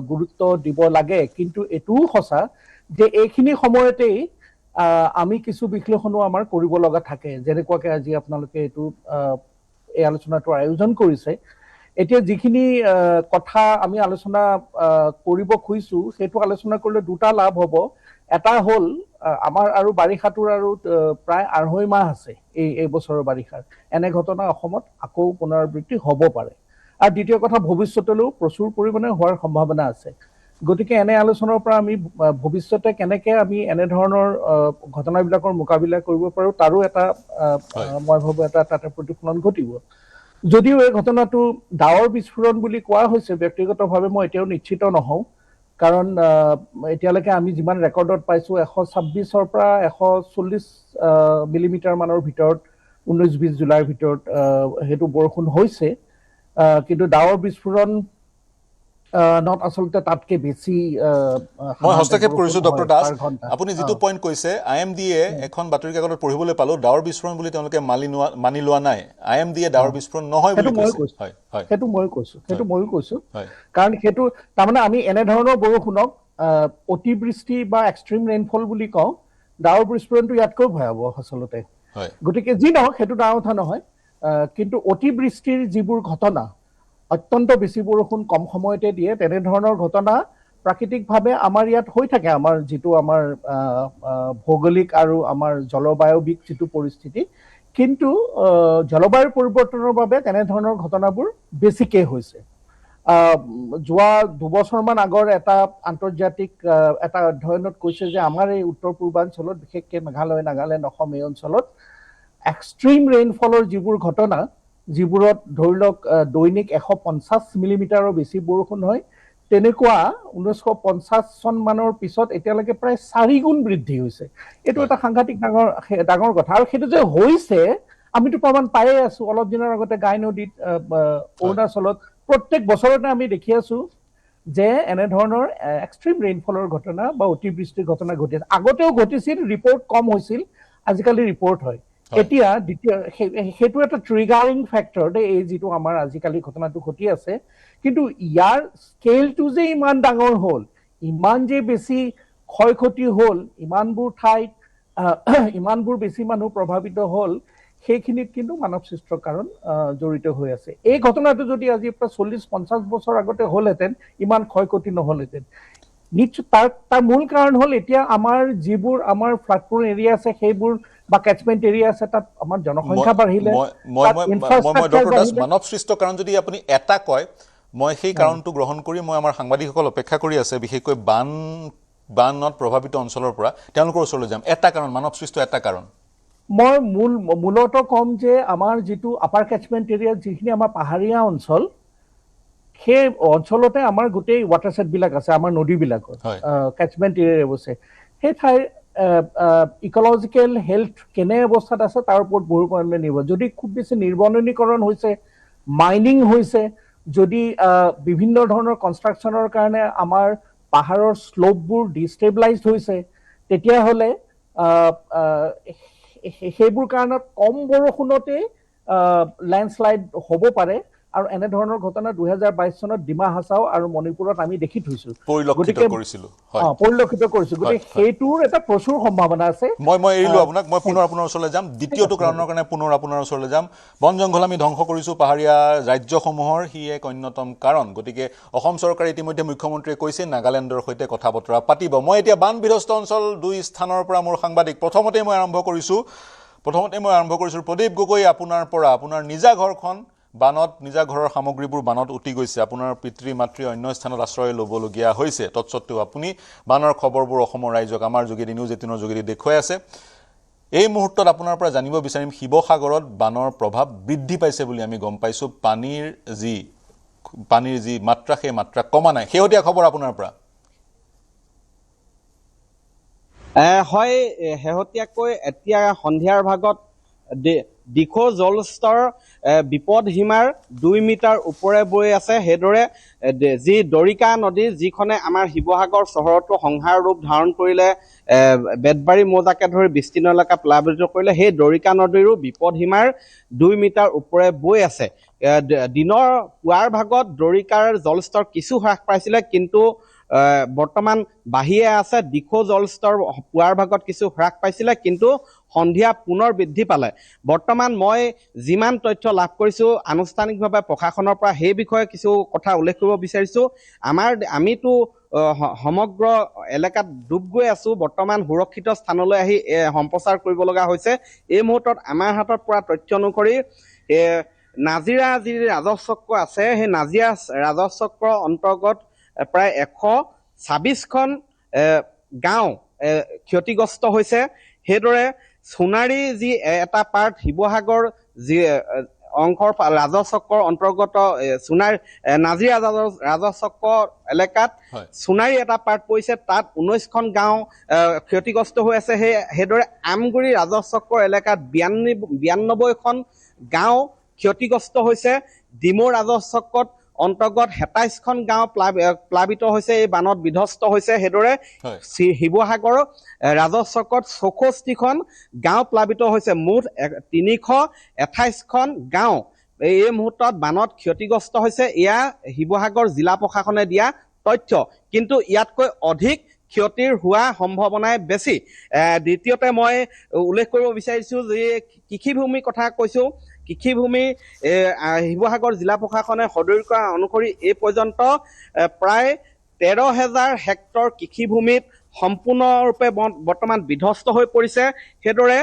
গুৰুত্ব দিব লাগে কিন্তু এটোও সঁচা যে এইখিনি সময়তেই আমি কিছু বিশ্লেষণো আমাৰ কৰিব লগা থাকে যেনেকুৱাকৈ আজি আপোনালোকে এইটো এই আলোচনাটোৰ আয়োজন কৰিছে এতিয়া যিখিনি কথা আমি আলোচনা কৰিব খুজিছোঁ সেইটো আলোচনা কৰিলে দুটা লাভ হ'ব এটা হ'ল আমাৰ আৰু বাৰিষাটোৰ আৰু প্ৰায় 2.5 মাহ আছে এই বছৰৰ বাৰিষাৰ এনে ঘটনা অসমত আকৌ পুনৰাবৃত্তি হ'ব পাৰে আৰু দ্বিতীয় কথা ভৱিষ্যতলৈও প্ৰচুৰ পৰিমাণে হোৱাৰ সম্ভাৱনা আছে গতিকে এনে আলোচনাৰ পৰা আমি ভৱিষ্যতে কেনেকৈ আমি এনে ধৰণৰ ঘটনাবিলাকৰ মোকাবিলা কৰিব পাৰোঁ তাৰো এটা মই ভাবোঁ এটা তাতে প্ৰতিফলন ঘটিব যদিও এই ঘটনাটো ডাৱৰ বিস্ফোৰণ বুলি কোৱা হৈছে, ব্যক্তিগতভাৱে মই এতিয়াও নিশ্চিত নহওঁ, কাৰণ এতিয়ালৈকে আমি যিমান ৰেকৰ্ডত পাইছোঁ 126ৰ পৰা 140 মিলিমিটাৰ মানৰ ভিতৰত 19-20 জুলাইৰ ভিতৰত সেইটো বৰষুণ হৈছে, কিন্তু ডাৱৰ বিস্ফোৰণ নট আচলতে তাতকে বেছি মই হস্তক্ষেপ কৰিছোঁ ডক্টৰ দাস। আপুনি যিটো পইণ্ট কৈছে, IMD-য়ে এখন বাতৰি কাকতত পঢ়িবলৈ পালোঁ ডাৱৰ বিস্ফোৰণ বুলি তেওঁলোকে মানি লোৱা নাই। IMD-য়ে ডাৱৰ বিস্ফোৰণ নহয় বুলি কৈছে। সেইটো ময়ো কৈছোঁ কাৰণ সেইটো তাৰমানে আমি এনেধৰণৰ বৰষুণক অতিবৃষ্টি বা এক্সট্ৰিম ৰেইনফল বুলি কওঁ, ডাৱৰ বিস্ফোৰণটো ইয়াতকৈ ভয়াৱহ আচলতে। গতিকে যি নহওক সেইটো ডাঙৰ কথা নহয়, কিন্তু অতিবৃষ্টিৰ যিবোৰ ঘটনা, অত্যন্ত বেছি বৰষুণ কম সময়তে দিয়ে, তেনেধৰণৰ ঘটনা প্ৰাকৃতিকভাৱে আমাৰ ইয়াত হৈ থাকে। আমাৰ যিটো আমাৰ ভৌগোলিক আৰু আমাৰ জলবায়ুবিক যিটো পৰিস্থিতি, কিন্তু জলবায়ুৰ পৰিৱৰ্তনৰ বাবে তেনেধৰণৰ ঘটনাবোৰ বেছিকৈ হৈছে। যোৱা 2 বছৰমান আগৰ এটা আন্তৰ্জাতিক এটা অধ্যয়নত কৈছে যে আমাৰ এই উত্তৰ পূৰ্বাঞ্চলত, বিশেষকৈ মেঘালয়, নাগালেণ্ড, অসম এই অঞ্চলত এক্সট্ৰিম ৰেইনফলৰ যিবোৰ ঘটনা, যিবোৰত ধৰি লওক দৈনিক 150 মিলিমিটাৰৰ বেছি বৰষুণ হয়, তেনেকুৱা 1950 চন মানৰ পিছত এতিয়ালৈকে প্ৰায় 4 গুণ বৃদ্ধি হৈছে। এইটো এটা সাংঘাতিক ডাঙৰ কথা, আৰু সেইটো যে হৈছে আমিতো প্ৰমাণ পায়ে আছো। অলপ দিনৰ আগতে গাই নদীত অৰুণাচলত প্ৰত্যেক বছৰতে আমি দেখি আছো যে এনেধৰণৰ এক্সট্ৰিম ৰেইনফলৰ ঘটনা বা অতিবৃষ্টিৰ ঘটনা ঘটি আছে। আগতেও ঘটিছিল, ৰিপৰ্ট কম হৈছিল, আজিকালি ৰিপৰ্ট হয়। এতিয়া সেইটো এটা ট্ৰিগাৰিং ফেক্টৰ দেই, এই যিটো আমাৰ আজিকালি ঘটনাটো ঘটি আছে। কিন্তু ইয়াৰ স্কেলটো যে ইমান ডাঙৰ হ'ল, ইমান যে বেছি ক্ষয় ক্ষতি হ'ল, ইমানবোৰ ঠাইত ইমানবোৰ বেছি মানুহ প্ৰভাৱিত হ'ল, সেইখিনিত কিন্তু মানৱ সৃষ্ট কাৰণ জড়িত হৈ আছে। এই ঘটনাটো যদি আজি প্ৰায় 40-50 বছৰ আগতে হ'লহেঁতেন, ইমান ক্ষয় ক্ষতি নহ'লহেঁতেন। নিশ্চয় তাৰ মূল কাৰণ হ'ল এতিয়া আমাৰ যিবোৰ আমাৰ ফ্লাডপ্ৰ'ন এৰিয়া আছে, সেইবোৰ বা কেচমেণ্ট এৰিয়া আছে, তাত আমাৰ জনসংখ্যা বাঢ়িলে, মানৱ সৃষ্ট কাৰণ যদি আপুনি এটা কয়, মই সেই কাৰণটো গ্ৰহণ কৰি মই আমাৰ সাংবাদিকসকল অপেক্ষা কৰি আছে, বিশেষকৈ বানত প্ৰভাৱিত অঞ্চলৰ পৰা তেওঁলোকৰ ওচৰলৈ যাম। এটা কাৰণ, মানৱ সৃষ্ট এটা কাৰণ মই মূলতঃ ক'ম যে আমাৰ যিটো আপাৰ কেচমেণ্ট এৰিয়া, যিখিনি আমাৰ পাহাৰীয়া অঞ্চল, সেই অঞ্চলতে আমাৰ গোটেই ৱাটাৰ ছেটবিলাক আছে, আমাৰ নদীবিলাকত কেচমেণ্ট এৰিয়াৰ অৱশ্যে সেই ঠাইৰ ইকলজিকেল হেল্থ কেনে অৱস্থাত আছে তাৰ ওপৰত বহু পৰিমাণে নিৰ্ভৰ। যদি খুব বেছি নিৰ্বননীকৰণ হৈছে, মাইনিং হৈছে, যদি বিভিন্ন ধৰণৰ কনষ্ট্ৰাকশ্যনৰ কাৰণে আমাৰ পাহাৰৰ শ্লোপবোৰ ডিষ্টেবিলাইজড হৈছে, তেতিয়াহ'লে সেইবোৰ কাৰণত কম বৰষুণতে লেণ্ডশ্লাইড হ'ব পাৰে। আৰু এনেধৰণৰ ঘটনা 2022 চনত ডিমা হাছাও আৰু মণিপুৰত আমি দেখি থৈছো, পৰিলক্ষিত কৰিছিলো। গতিকে সেইটোৰ এটা প্ৰচুৰ সম্ভাৱনা আছে। মই এৰিলো আপোনাক, মই পুনৰ আপোনাৰ ওচৰলৈ যাম। দ্বিতীয়টো কাৰণৰ কাৰণে পুনৰ আপোনাৰ ওচৰলৈ যাম। বন জংঘল আমি ধ্বংস কৰিছোঁ পাহাৰীয়া ৰাজ্যসমূহৰ, সি এক অন্যতম কাৰণ। গতিকে অসম চৰকাৰে ইতিমধ্যে মুখ্যমন্ত্ৰীয়ে কৈছে নাগালেণ্ডৰ সৈতে কথা বতৰা পাতিব। মই এতিয়া বান বিধ্বস্ত অঞ্চল 2 স্থানৰ পৰা মোৰ সাংবাদিক প্ৰথমতে মই আৰম্ভ কৰিছোঁ প্ৰদীপ গগৈ, আপোনাৰ পৰা। আপোনাৰ নিজা ঘৰখন বানত, নিজা ঘৰৰ সামগ্ৰীবোৰ বানত উটি গৈছে, আপোনাৰ পিতৃ মাতৃ অন্য স্থানত আশ্ৰয় ল'বলগীয়া হৈছে। তৎসত্ত্বেও আপুনি বানৰ খবৰবোৰ অসমৰ ৰাইজক আমাৰ যোগেদি, নিউজ 18ৰ যোগেদি দেখুৱাই আছে। এই মুহূৰ্তত আপোনাৰ পৰা জানিব বিচাৰিম, শিৱসাগৰত বানৰ প্ৰভাৱ বৃদ্ধি পাইছে বুলি আমি গম পাইছোঁ। পানীৰ যি মাত্ৰা, সেই মাত্ৰা কমা নাই। শেহতীয়া খবৰ আপোনাৰ পৰা। হয়, শেহতীয়াকৈ এতিয়া সন্ধিয়াৰ ভাগত দিখৌ জলস্তৰ বিপদ সীমাৰ 2 মিটাৰ ওপৰে বৈ আছে। সেইদৰে যি দৰিকা নদী, যিখনে আমাৰ শিৱসাগৰ চহৰতো সংহাৰ ৰূপ ধাৰণ কৰিলে, বেতবাৰী মৌজাকে ধৰি বিস্তীৰ্ণ এলেকা প্লাবিত কৰিলে, সেই দৰিকা নদীৰো বিপদ সীমাৰ 2 মিটাৰ ওপৰে বৈ আছে। দিনৰ পুৱাৰ ভাগত দৰিকাৰ জলস্তৰ কিছু হ্ৰাস পাইছিলে, কিন্তু বৰ্তমান বাঢ়িয়ে আছে। দিখৌ জলস্তৰ পুৱাৰ ভাগত কিছু হ্ৰাস পাইছিলে, কিন্তু সন্ধিয়া পুনৰ বৃদ্ধি পালে। বৰ্তমান মই যিমান তথ্য লাভ কৰিছোঁ আনুষ্ঠানিকভাৱে প্ৰশাসনৰ পৰা, সেই বিষয়ে কিছু কথা উল্লেখ কৰিব বিচাৰিছোঁ। আমিতো সমগ্ৰ এলেকাত ডুব গৈ আছোঁ। বৰ্তমান সুৰক্ষিত স্থানলৈ আহি সম্প্ৰচাৰ কৰিব লগা হৈছে। এই মুহূৰ্তত আমাৰ হাতত পৰা তথ্য অনুসৰি নাজিৰা যি ৰাজহ চক্ৰ আছে, সেই নাজিৰা ৰাজহ চক্ৰৰ অন্তৰ্গত প্ৰায় 126খন গাঁও ক্ষতিগ্ৰস্ত হৈছে। সেইদৰে সোণাৰী যি এটা পাৰ্ট, শিৱসাগৰ যি অংশৰ ৰাজচক্ৰৰ অন্তৰ্গত সোণাৰী নাজিৰা ৰাজচক্ৰ এলেকাত হয়। সোণাৰী এটা পাৰ্ট পৰিছে, তাত 19খন গাঁও ক্ষতিগ্ৰস্ত হৈ আছে। সেইদৰে আমগুৰি ৰাজচক্ৰ এলেকাত 92খন গাঁও ক্ষতিগ্ৰস্ত হৈছে। ডিমৌ ৰাজচক্ৰত অন্তৰ্গত 27খন গাঁও প্লাবিত হৈছে, এই বানত বিধ্বস্ত হৈছে। সেইদৰে হয়। শিৱসাগৰ ৰাজচক্ৰত 64খন গাঁও প্লাবিত হৈছে। মুঠ 328খন গাঁও এই মুহূৰ্তত বানত ক্ষতিগ্ৰস্ত হৈছে। এয়া শিৱসাগৰ জিলা প্ৰশাসনে দিয়া তথ্য, কিন্তু ইয়াতকৈ অধিক ক্ষতিৰ হোৱা সম্ভাৱনাই বেছি। দ্বিতীয়তে মই উল্লেখ কৰিব বিচাৰিছোঁ যে কৃষিভূমিৰ কথা কৈছোঁ। কৃষিভূমি শিৱসাগৰ জিলা প্ৰশাসনে সদৰি কৰা অনুসৰি এই পৰ্যন্ত প্ৰায় 13,000 হেক্টৰ কৃষিভূমিত সম্পূৰ্ণৰূপে বৰ্তমান বিধ্বস্ত হৈ পৰিছে। সেইদৰে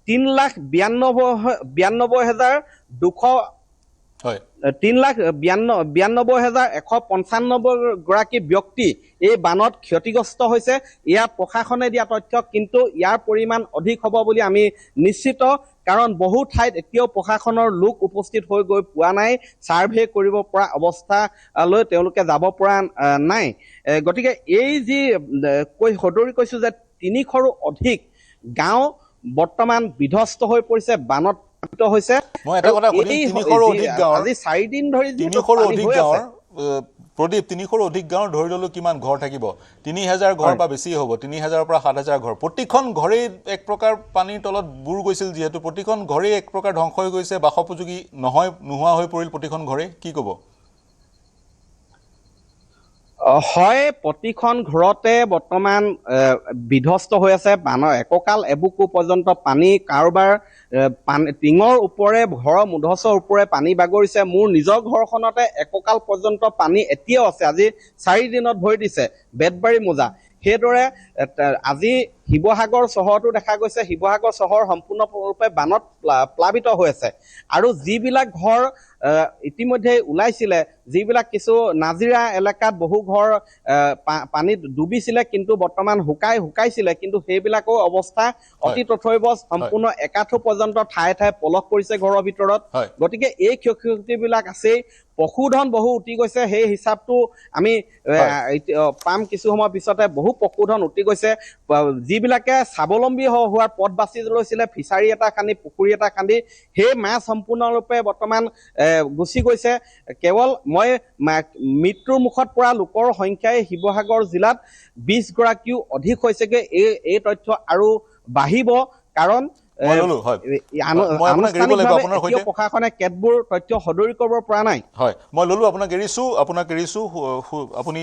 3,92,195 গৰাকী ব্যক্তি এই বানত ক্ষতিগ্ৰস্ত হৈছে। এয়া প্ৰশাসনে দিয়া তথ্য, কিন্তু ইয়াৰ পৰিমাণ অধিক হ'ব বুলি আমি নিশ্চিত, কাৰণ বহু ঠাইত এতিয়াও প্ৰশাসনৰ লোক উপস্থিত হৈ গৈ পোৱা নাই, ছাৰ্ভে কৰিব পৰা অৱস্থালৈ তেওঁলোকে যাব পৰা নাই। গতিকে এই যি সদৰি কৈছোঁ যে 300ৰো অধিক গাঁও বৰ্তমান বিধ্বস্ত হৈ পৰিছে, বানত প্লাবিত হৈছে। মই এটা কথা সুধিম, 300ৰো অধিক গাঁৱৰ আজি 4 দিন ধৰি 300ৰো অধিক গাঁৱৰ প্ৰদীপ 300ৰো অধিক গাঁৱৰ ধৰি ল'লো কিমান ঘৰ থাকিব? 3,000 ঘৰ বা বেছি হ'ব, 3,000ৰ পৰা 7,000 ঘৰ। প্ৰতিখন ঘৰেই এক প্ৰকাৰ পানীৰ তলত বুৰ গৈছিল, যিহেতু প্ৰতিখন ঘৰেই এক প্ৰকাৰ ধ্বংস হৈ গৈছে, বাসোপযোগী নোহোৱা হৈ পৰিল প্ৰতিখন ঘৰে। কি ক'ব? হয়, প্ৰতিখন ঘৰতে বৰ্তমান বিধ্বস্ত হৈ আছে। বানৰ এককাল এবুকু পৰ্যন্ত পানী, কাৰোবাৰ টিঙৰ ওপৰে, ঘৰৰ মুধচৰ ওপৰে পানী বাগৰিছে। মোৰ নিজৰ ঘৰখনতে এককাল পৰ্যন্ত পানী এতিয়াও আছে। আজি 4 দিনত ভৰি দিছে বেতবাৰী মোজা। সেইদৰে আজি শিৱসাগৰ চহৰতো দেখা গৈছে, শিৱসাগৰ চহৰ সম্পূৰ্ণৰূপে বানত প্লাবিত হৈ আছে। আৰু যিবিলাক ঘৰ ইতিমধ্যে ওলাইছিলে, যিবিলাক কিছু নাজিৰা এলেকাত বহু ঘৰ পানীত ডুবিছিলে, কিন্তু বৰ্তমান শুকাইছিলে, কিন্তু সেইবিলাকো অৱস্থা অতি তথৈব। সম্পূৰ্ণ একাঠো পৰ্যন্ত ঠায়ে ঠায়ে পলস পৰিছে ঘৰৰ ভিতৰত। গতিকে এই ক্ষয়ক্ষতিবিলাক আছেই। পশুধন বহু উটি গৈছে, সেই হিচাপটো আমি পাম কিছু সময়ৰ পিছতে। বহু পশুধন উটি গৈছে। যিবিলাকে স্বাৱলম্বী হোৱাৰ পথ বাছি লৈছিলে, ফিচাৰী এটা খান্দি, পুখুৰী এটা খান্দি, সেই মাছ সম্পূৰ্ণৰূপে বৰ্তমান গুচি গৈছে। কেৱল মই মৃত্যুৰ মুখত পৰা লোকৰ সংখ্যাই শিৱসাগৰ জিলাত 20 গৰাকীও অধিক হৈছেগৈ। এই তথ্য আৰু বাঢ়িব, কাৰণ প্ৰশাসনে কেতবোৰ তথ্য সদৰি কৰিব পৰা নাই। হয়, মই ল'লো, আপোনাক এৰিছোঁ। আপুনি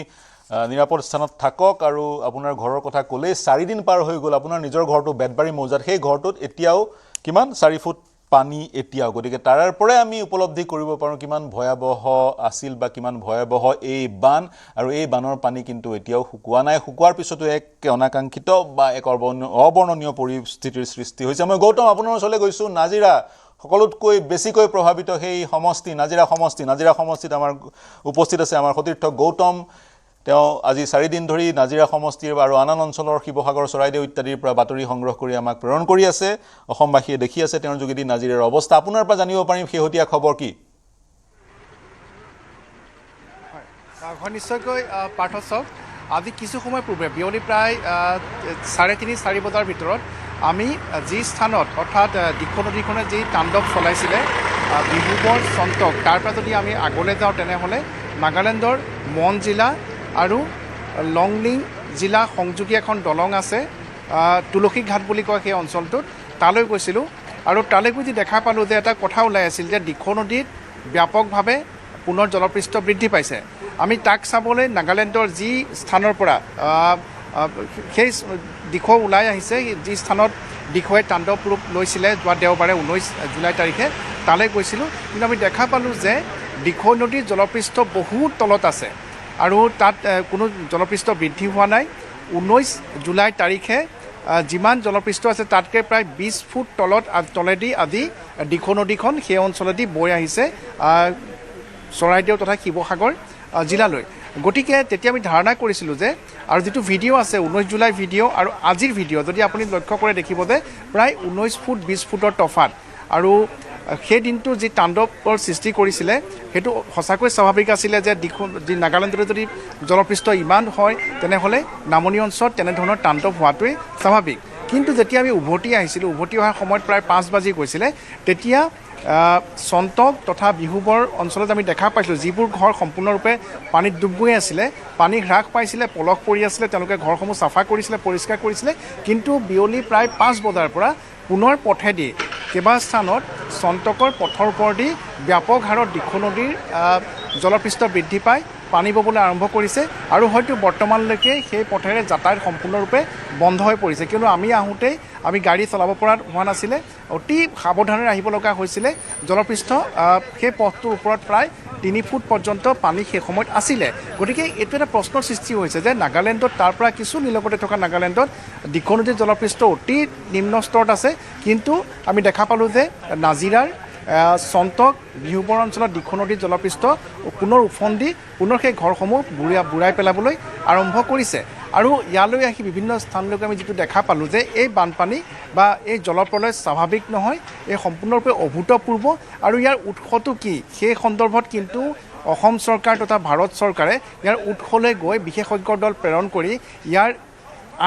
নিৰাপদ স্থানত থাকক। আৰু আপোনাৰ ঘৰৰ কথা ক'লেই 4 দিন পাৰ হৈ গ'ল। আপোনাৰ নিজৰ ঘৰটো বেতবাৰী মৌজাত, সেই ঘৰটোত এতিয়াও কিমান 4 ফুট পানী এতিয়াও। গতিকে তাৰ পৰাই আমি উপলব্ধি কৰিব পাৰোঁ কিমান ভয়াৱহ আছিল বা কিমান ভয়াৱহ এই বান। আৰু এই বানৰ পানী কিন্তু এতিয়াও শুকোৱা নাই। শুকোৱাৰ পিছতো এক অনাকাংক্ষিত বা এক অবৰ্ণনীয় পৰিস্থিতিৰ সৃষ্টি হৈছে। মই গৌতম আপোনাৰ ওচৰলৈ গৈছোঁ। নাজিৰা সকলোতকৈ বেছিকৈ প্ৰভাৱিত সেই সমষ্টি, নাজিৰা সমষ্টিত আমাৰ উপস্থিত আছে আমাৰ সতীৰ্থ গৌতম। তেওঁ আজি 4 দিন ধৰি নাজিৰা সমষ্টিৰ আৰু আন অঞ্চলৰ শিৱসাগৰ, চৰাইদেউ ইত্যাদিৰ পৰা বাতৰি সংগ্ৰহ কৰি আমাক প্ৰেৰণ কৰি আছে। অসমবাসীয়ে দেখি আছে তেওঁৰ যোগেদি নাজিৰাৰ অৱস্থা। আপোনাৰ পৰা জানিব পাৰিম শেহতীয়া খবৰ কি? হয়, নিশ্চয়কৈ পাৰ্থ চাওক, আজি কিছু সময় পূৰ্বে বিয়লি প্ৰায় 3:30-4 বজাৰ ভিতৰত আমি যি স্থানত, অৰ্থাৎ দিখৌ নদীখনে যি তাণ্ডৱ চলাইছিলে ডিব্ৰুগড় চন্তক, তাৰ পৰা যদি আমি আগলৈ যাওঁ তেনেহ'লে নাগালেণ্ডৰ মন জিলা আৰু লংলিং জিলা সংযোগী এখন দলং আছে, তুলসী ঘাট বুলি কয় সেই অঞ্চলটোত। তালৈ গৈছিলোঁ আৰু তালৈ গৈ যি দেখা পালোঁ যে এটা কথা ওলাই আছিল যে দিখৌ নদীত ব্যাপকভাৱে পুনৰ জলপৃষ্ঠ বৃদ্ধি পাইছে। আমি তাক চাবলৈ নাগালেণ্ডৰ যি স্থানৰ পৰা সেই দিখৌ ওলাই আহিছে, যি স্থানত দিখৌৱে তাণ্ডৱ ৰূপ লৈছিলে যোৱা দেওবাৰে 19 জুলাই তাৰিখে, তালৈ গৈছিলোঁ। কিন্তু আমি দেখা পালোঁ যে দিখৌ নদীৰ জলপৃষ্ঠ বহুত তলত আছে আৰু তাত কোনো জলপৃষ্ঠ বৃদ্ধি হোৱা নাই। 19 জুলাই তাৰিখে যিমান জলপৃষ্ঠ আছে তাতকৈ প্ৰায় 20 ফুট তলেদি আজি দিখৌ নদীখন সেই অঞ্চলেদি বৈ আহিছে চৰাইদেউ তথা শিৱসাগৰ জিলালৈ। গতিকে তেতিয়া আমি ধাৰণা কৰিছিলোঁ যে, আৰু যিটো ভিডিঅ' আছে 19 জুলাই ভিডিঅ' আৰু আজিৰ ভিডিঅ' যদি আপুনি লক্ষ্য কৰে দেখিব যে প্ৰায় 19 ফুট 20 ফুটৰ তফাত। আৰু সেই দিনটো যি তাণ্ডৱৰ সৃষ্টি কৰিছিলে সেইটো সঁচাকৈ স্বাভাৱিক আছিলে যে যি নাগালেণ্ডৰ যদি জলপৃষ্ঠ ইমান হয় তেনেহ'লে নামনি অঞ্চলত তেনেধৰণৰ তাণ্ডৱ হোৱাটোৱেই স্বাভাৱিক কিন্তু যেতিয়া আমি উভতি আহিছিলোঁ উভতি অহাৰ সময়ত প্ৰায় 5 বাজি গৈছিলে তেতিয়া সন্তক তথা বিহুবৰ অঞ্চলত আমি দেখা পাইছিলোঁ যিবোৰ ঘৰ সম্পূৰ্ণৰূপে পানীত ডুব গৈ আছিলে পানী হ্ৰাস পাইছিলে পলস পৰি আছিলে তেওঁলোকে ঘৰসমূহ চাফা কৰিছিলে পৰিষ্কাৰ কৰিছিলে কিন্তু বিয়লি প্ৰায় 5 বজাৰ পৰা পুনৰ পথেদি কেইবা স্থানত সন্তকৰ পথৰ ওপৰেদি ব্যাপক হাৰত দিখৌ নদীৰ জলপৃষ্ঠ বৃদ্ধি পাই পানী ববলৈ আৰম্ভ কৰিছে আৰু হয়তো বৰ্তমানলৈকে সেই পথেৰে যাতায়াত সম্পূৰ্ণৰূপে বন্ধ হৈ পৰিছে কিয়নো আমি আহোঁতেই আমি গাড়ী চলাব পৰা হোৱা নাছিলে অতি সাৱধানেৰে আহিব লগা হৈছিলে জলপৃষ্ঠ সেই পথটোৰ ওপৰত প্ৰায় 3 ফুট পৰ্যন্ত পানী সেই সময়ত আছিলে গতিকে এইটো এটা প্ৰশ্নৰ সৃষ্টি হৈছে যে নাগালেণ্ডত তাৰ পৰা কিছু নিলগতে থকা নাগালেণ্ডত দিখৌ নদীৰ জলপৃষ্ঠ অতি নিম্ন স্তৰত আছে কিন্তু আমি দেখা পালোঁ যে নাজিৰাৰ সন্তক বিহুবৰ অঞ্চলত দিখৌ নদীৰ জলপৃষ্ঠ পুনৰ উফন্দি পুনৰ সেই ঘৰসমূহ বুৰাই পেলাবলৈ আৰম্ভ কৰিছে আৰু ইয়ালৈ আহি বিভিন্ন স্থানলৈকে আমি যিটো দেখা পালোঁ যে এই বানপানী বা এই জলপ্ৰলয় স্বাভাৱিক নহয় এই সম্পূৰ্ণৰূপে অভূতপূৰ্ব আৰু ইয়াৰ উৎসটো কি সেই সন্দৰ্ভত কিন্তু অসম চৰকাৰ তথা ভাৰত চৰকাৰে ইয়াৰ উৎসলৈ গৈ বিশেষজ্ঞৰ দল প্ৰেৰণ কৰি ইয়াৰ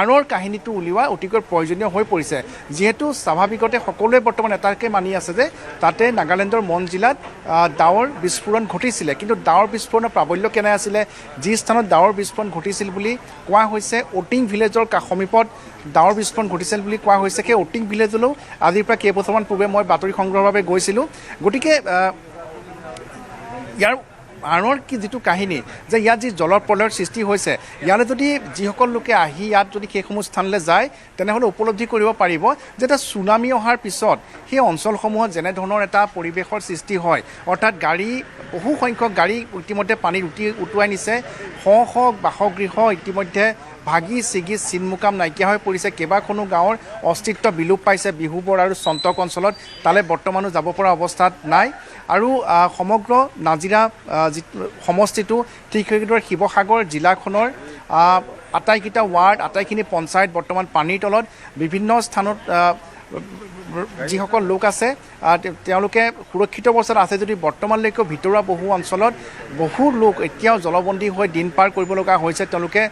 আঁৰৰ কাহিনীটো উলিওৱা অতিকৈ প্ৰয়োজনীয় হৈ পৰিছে যিহেতু স্বাভাৱিকতে সকলোৱে বৰ্তমান এটাকে মানি আছে যে তাতে নাগালেণ্ডৰ মন জিলাত ডাৱৰ বিস্ফোৰণ ঘটিছিলে কিন্তু ডাৱৰ বিস্ফোৰণৰ প্ৰাবল্য কেনে আছিলে যি স্থানত ডাৱৰ বিস্ফোৰণ ঘটিছিল বুলি কোৱা হৈছে অটিং ভিলেজৰ সমীপত ডাৱৰ বিস্ফোৰণ ঘটিছিল বুলি কোৱা হৈছে সেই অটিং ভিলেজলৈও আজিৰ পৰা কেইবছৰমান পূৰ্বে মই বাতৰি সংগ্ৰহৰ বাবে গৈছিলোঁ গতিকে ইয়াৰ আঁৰৰ কি যিটো কাহিনী যে ইয়াত যি জলপ্ৰলয়ৰ সৃষ্টি হৈছে ইয়ালৈ যদি যিসকল লোকে আহি ইয়াত যদি সেইসমূহ স্থানলৈ যায় তেনেহ'লে উপলব্ধি কৰিব পাৰিব যে এটা চুনামি অহাৰ পিছত সেই অঞ্চলসমূহত যেনেধৰণৰ এটা পৰিৱেশৰ সৃষ্টি হয় অৰ্থাৎ গাড়ী বহু সংখ্যক গাড়ী ইতিমধ্যে পানীত উটুৱাই নিছে শ বাসগৃহ ইতিমধ্যে ভাগি ছিগি চিনমুকাম নাইকিয়া হৈ পৰিছে কেইবাখনো গাঁৱৰ অস্তিত্ব বিলোপ পাইছে বিহুবৰ আৰু সন্তক অঞ্চলত তালৈ বৰ্তমানো যাব পৰা অৱস্থাত নাই আৰু সমগ্ৰ নাজিৰা সমষ্টিটো ঠিক সেইদৰে শিৱসাগৰ জিলাখনৰ আটাইকেইটা ৱাৰ্ড আটাইখিনি পঞ্চায়ত বৰ্তমান পানীৰ তলত বিভিন্ন স্থানত যিসকল লোক আছে তেওঁলোকে সুৰক্ষিত অৱস্থাত আছে যদি বৰ্তমানলৈকে ভিতৰুৱা বহু অঞ্চলত বহু লোক এতিয়াও জলবন্দী হৈ দিন পাৰ কৰিব লগা হৈছে তেওঁলোকে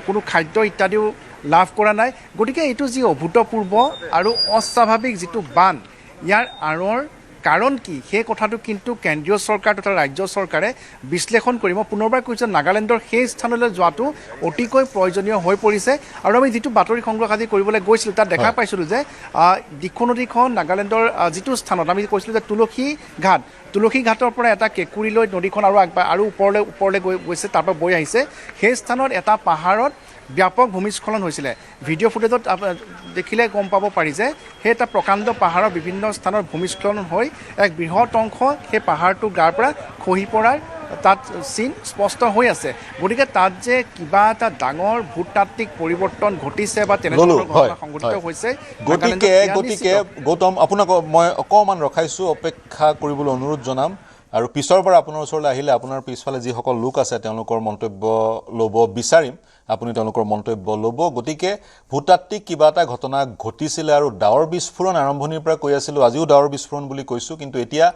কোনো খাদ্য ইত্যাদিও লাভ কৰা নাই গতিকে এইটো যি অভূতপূৰ্ব আৰু অস্বাভাৱিক যিটো বান ইয়াৰ আঁৰৰ কাৰণ কি সেই কথাটো কিন্তু কেন্দ্ৰীয় চৰকাৰ তথা ৰাজ্য চৰকাৰে বিশ্লেষণ কৰি মই পুনৰবাৰ কৈছোঁ নাগালেণ্ডৰ সেই স্থানলৈ যোৱাটো অতিকৈ প্ৰয়োজনীয় হৈ পৰিছে আৰু আমি যিটো বাতৰি সংগ্ৰহ আজি কৰিবলৈ গৈছিলোঁ তাত দেখা পাইছিলোঁ যে দিখৌ নদীখন নাগালেণ্ডৰ যিটো স্থানত আমি কৈছিলোঁ যে তুলসী ঘাটৰ পৰা এটা কেঁকুৰিলৈ নদীখন আৰু ওপৰলৈ গৈছে তাৰ পৰা বৈ আহিছে সেই স্থানত এটা পাহাৰত ব্যাপক ভূমিস্খলন হৈছিলে ভিডিঅ' ফুটেজত দেখিলে গম পাব পাৰি যে সেই এটা প্ৰকাণ্ড পাহাৰৰ বিভিন্ন স্থানত ভূমিস্খলন হৈ এক বৃহৎ অংশ সেই পাহাৰটোৰ গাৰ পৰা খহি পৰাৰ তাত চিন স্পষ্ট হৈ আছে গতিকে তাত যে কিবা এটা ডাঙৰ ভূতাত্ত্বিক পৰিৱৰ্তন ঘটিছে বা তেনেধৰণৰ ঘটনা সংঘটিত হৈছে গতিকে গৌতম আপোনাক মই অকণমান ৰখাইছোঁ অপেক্ষা কৰিবলৈ অনুৰোধ জনাম আৰু পিছৰ পৰা আপোনাৰ ওচৰলৈ আহিলে আপোনাৰ পিছফালে যিসকল লোক আছে তেওঁলোকৰ মন্তব্য ল'ব বিচাৰিম আপুনি তেওঁলোকৰ মন্তব্য ল'ব গতিকে ভূতাত্ত্বিক কিবা এটা ঘটনা ঘটিছিলে আৰু ডাৱৰ বিস্ফোৰণ আৰম্ভণিৰ পৰা কৈ আছিলোঁ আজিও ডাৱৰ বিস্ফোৰণ বুলি কৈছোঁ কিন্তু এতিয়া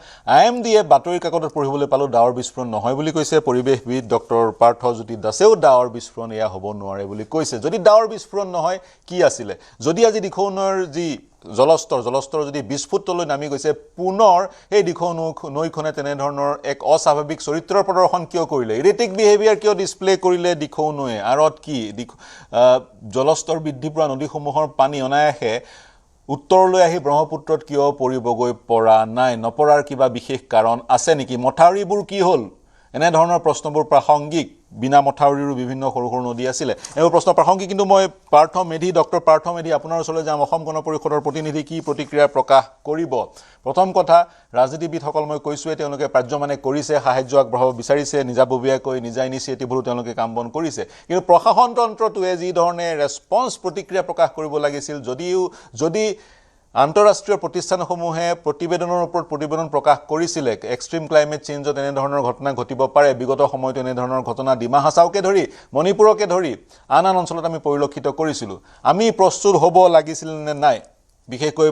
IMDয়ে বাতৰি কাকতত পঢ়িবলৈ পালোঁ ডাৱৰ বিস্ফোৰণ নহয় বুলি কৈছে পৰিৱেশবিদ ডক্টৰ পাৰ্থজ্যোতি দাসেও ডাৱৰ বিস্ফোৰণ এয়া হ'ব নোৱাৰে বুলি কৈছে যদি ডাৱৰ বিস্ফোৰণ নহয় কি আছিলে যদি আজি দিখৌ নৈৰ যি জলস্তৰ যদি 20 ফুটলৈ নামি গৈছে পুনৰ এই দিখৌ নৈখনে তেনেধৰণৰ এক অস্বাভাৱিক চৰিত্ৰৰ প্ৰদৰ্শন কিয় কৰিলে ইৰেটিক বিহেভিয়াৰ কিয় ডিছপ্লে কৰিলে দিখৌ নৈয়ে আঁৰত কি জলস্তৰ বৃদ্ধি পোৱা নদীসমূহৰ পানী অনায়াসে উত্তৰলৈ আহি ব্ৰহ্মপুত্ৰত কিয় পৰিবগৈ পৰা নাই নপৰাৰ কিবা বিশেষ কাৰণ আছে নেকি মথাউৰিবোৰ কি হ'ল এনেধৰণৰ প্ৰশ্নবোৰ প্ৰাসংগিক বিনা মথাউৰিৰো বিভিন্ন সৰু সৰু নদী আছিলে এইবোৰ প্ৰশ্ন প্ৰাসংগিক কিন্তু মই ডক্টৰ পাৰ্থ মেধি আপোনাৰ ওচৰলৈ যাম অসম গণ পৰিষদৰ প্ৰতিনিধি কি প্ৰতিক্ৰিয়া প্ৰকাশ কৰিব প্ৰথম কথা ৰাজনীতিবিদসকল মই কৈছোঁৱে তেওঁলোকে পাৰ্যমানে কৰিছে সাহায্য আগবঢ়াব বিচাৰিছে নিজাববীয়াকৈ নিজা ইনিচিয়েটিভৰো তেওঁলোকে কাম বন কৰিছে কিন্তু প্ৰশাসনতন্ত্ৰটোৱে যি ধৰণে ৰেছপন্স প্ৰতিক্ৰিয়া প্ৰকাশ কৰিব লাগিছিল যদি আন্তঃৰাষ্ট্ৰীয় প্ৰতিষ্ঠানসমূহে প্ৰতিবেদনৰ ওপৰত প্ৰতিবেদন প্ৰকাশ কৰিছিলে এক্সট্ৰিম ক্লাইমেট চেঞ্জত এনেধৰণৰ ঘটনা ঘটিব পাৰে বিগত সময়ত এনেধৰণৰ ঘটনা ডিমা হাছাওকে ধৰি মণিপুৰকে ধৰি আন অঞ্চলত আমি পৰিলক্ষিত কৰিছিলোঁ আমি প্ৰস্তুত হ'ব লাগিছিল নে নাই বিশেষকৈ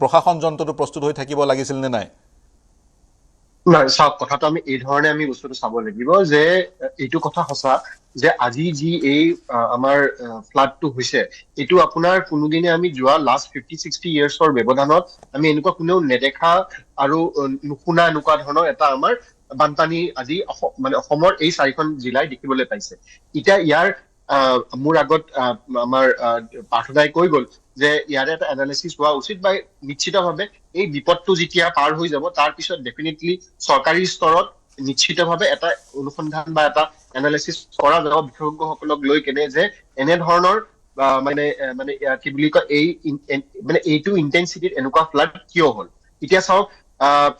প্ৰশাসন যন্ত্ৰটো প্ৰস্তুত হৈ থাকিব লাগিছিল নে নাই? নাই, চাওক, কথাটো আমি এই ধৰণে আমি বস্তুটো চাব লাগিব যে এইটো কথা সঁচা যে আজি যি এই আমাৰ ফ্লাডটো হৈছে, এইটো আপোনাৰ কোনোদিনে আমি যোৱা লাষ্ট 50-60 ইয়াৰ্ছৰ ব্যৱধানত আমি এনেকুৱা কোনেও নেদেখা আৰু নুশুনা এনেকুৱা ধৰণৰ এটা আমাৰ বানপানী আজি মানে অসমৰ এই 4খন জিলাই দেখিবলৈ পাইছে। এতিয়া ইয়াৰ মোৰ আগত আমাৰ পাৰ্থদাই কৈ গ'ল যে ইয়াৰে এটা এনালিচিছ হোৱা উচিত বা নিশ্চিতভাৱে এই বিপদটো যেতিয়া পাৰ হৈ যাব তাৰ পিছত ডেফিনেটলি চৰকাৰী স্তৰত নিশ্চিতভাৱে এটা অনুসন্ধান বা এটা এনালিচিছ কৰা যাব বিশেষজ্ঞসকলক লৈ কেনে যে এনেধৰণৰ মানে মানে কি বুলি কয় এই মানে এইটো ইণ্টেনচিটিত এনেকুৱা ফ্লাড কিয় হ'ল। এতিয়া চাওক,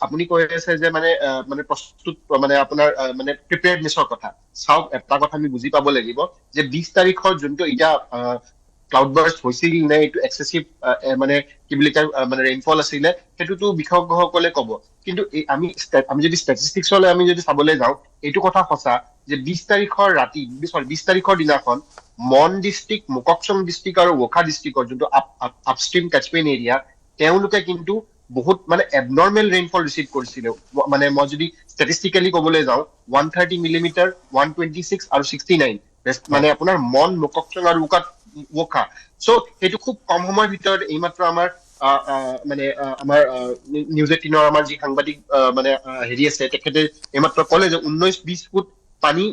আপুনি কৈ আছে যে মানে মানে প্ৰস্তুত মানে আপোনাৰ মানে প্ৰিপেয়াৰনেছৰ কথা। চাওক, এটা কথা আমি বুজি পাব লাগিব যে 20 তাৰিখৰ যোনটো এতিয়া ক্লাউড বাৰ্ষ্ট হৈছিল নে এইটো এক্সেচিভ মানে কি বুলি কয় মানে ৰেইনফল আছিলে, সেইটোতো বিশেষজ্ঞসকলে ক'ব। কিন্তু আমি যদি ষ্টেটিষ্টিক্সলৈ আমি যদি চাবলৈ যাওঁ, এইটো কথা সঁচা যে 20 তাৰিখৰ দিনাখন মন ডিষ্ট্ৰিক্ট, মোককচং ডিষ্ট্ৰিক্ট আৰু ৱোখা ডিষ্ট্ৰিক্টৰ যোনটো আপষ্ট্ৰীম কেচমেণ্ট এৰিয়া, তেওঁলোকে কিন্তু বহুত মানে এবনৰ্মেল ৰেইনফল ৰিচিভ কৰিছিলে। মানে মই যদি ষ্টেটিষ্টিকেলি ক'বলৈ যাওঁ 130 মিলিমিটাৰ, 126 আৰু 69 মানে আপোনাৰ মন, মোককচং আৰু ৱোখা। চ' সেইটো খুব কম সময়ৰ ভিতৰত এইমাত্ৰ আমাৰ মানে আমাৰ নিউজ 18ৰ আমাৰ যি সাংবাদিক মানে হেৰি আছে, তেখেতে এইমাত্ৰ ক'লে যে 19-20 ফুট পানী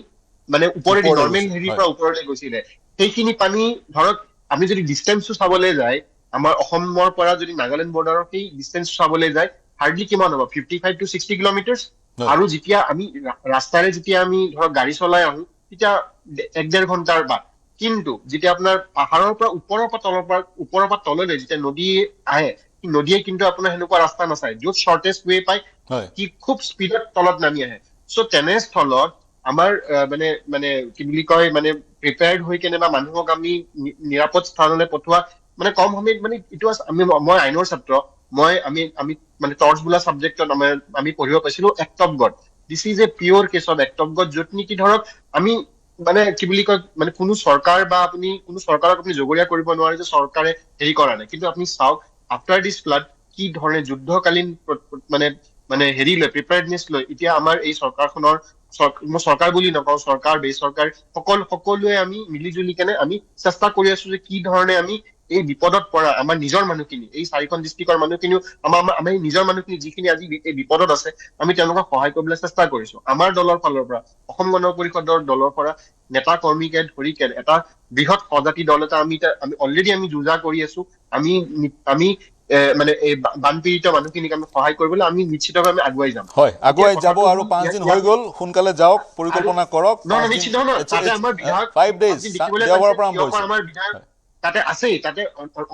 মানে ওপৰেদি নৰ্মেল হেৰিৰ পৰা ওপৰলৈ গৈছিলে। সেইখিনি পানী ধৰক আমি যদি ডিষ্টেঞ্চটো চাবলৈ যায়, আমাৰ অসমৰ পৰা যদি নাগালেণ্ড বৰ্ডাৰৰ সেই ডিষ্টেঞ্চটো চাবলৈ যায়, হাৰ্ডলি কিমান হ'ব, 55-60 কিলোমিটাৰ। আৰু যেতিয়া আমি ৰাস্তাৰে যেতিয়া আমি ধৰক গাড়ী চলাই আহো তেতিয়া 1-1.5 ঘণ্টাৰ বাট। কিন্তু যেতিয়া আপোনাৰ পাহাৰৰ পৰা ওপৰৰ পৰা তললৈ যেতিয়া নদী আহে, নদীয়ে কিন্তু আপোনাৰ সেনেকুৱা ৰাস্তা নাচায়, য'ত শ্বৰ্টেষ্ট ৱে পায় কি খুব স্পীডত তলত নামি আহে। চ' তেনেস্থলত আমাৰ মানে মানে কি বুলি কয় মানে প্ৰিপেয়াৰ্ড হৈ কেনে বা মানুহক আমি নিৰাপদ স্থানলৈ পঠোৱা মানে কম সময়ত মানে এইটো মই আইনৰ ছাত্ৰ, আমি মানে টৰ্চ বোলা ছাবজেক্টত আমি পঢ়িব পাইছিলো act of God. This is a pure case of act of God, য'ত নেকি ধৰক আমি মানে কি বুলি কয় মানে কোনো চৰকাৰ বা কোনো চৰকাৰক আপুনি জগৰীয়া কৰিব নোৱাৰে যে চৰকাৰে হেৰি কৰা নাই। কিন্তু আপুনি চাওক আফটাৰ দিছ ফ্লাড কি ধৰণে যুদ্ধকালীন মানে মানে হেৰি লৈ প্ৰিপেয়াৰনেছ লৈ এতিয়া আমাৰ এই চৰকাৰখনৰ, মই চৰকাৰ বুলি নকওঁ, চৰকাৰ বেচৰকাৰ সকলোৱে আমি মিলি জুলি কেনে আমি চেষ্টা কৰি আছো যে কি ধৰণে আমি এই বিপদত পৰা আমাৰ নিজৰ মানুহখিনি, এই 4খন ডিষ্ট্ৰিক্টৰ মানুহখিনিও আমাৰ নিজৰ মানুহখিনি যিখিনি আজি এই বিপদত আছে, আমি তেওঁলোকক সহায় কৰিবলৈ চেষ্টা কৰিছো। আমাৰ দলৰ ফালৰ পৰা, অসম গণ পৰিষদৰ দলৰ পৰা নেতা কৰ্মীকে ধৰি কেনে এটা বৃহৎ সজাতি দল এটা আমি অলৰেডি আমি যুঁজা কৰি আছো। আমি মানে এই বানপীড়িত মানুহখিনিক আমি সহায় কৰিবলৈ আমি নিশ্চিতভাৱে আগুৱাই যাম। হয়, আগুৱাই যাব আৰু 5 দিন হৈ গ'ল, সোনকালে যাওক, পৰিকল্পনা কৰক। নিশ্চিত তাতে আমাৰ বিধায়ক 5 days দেওবাৰৰ পৰা আৰম্ভ হৈছে। আমাৰ বিধায়ক তাতে আছেই, তাতে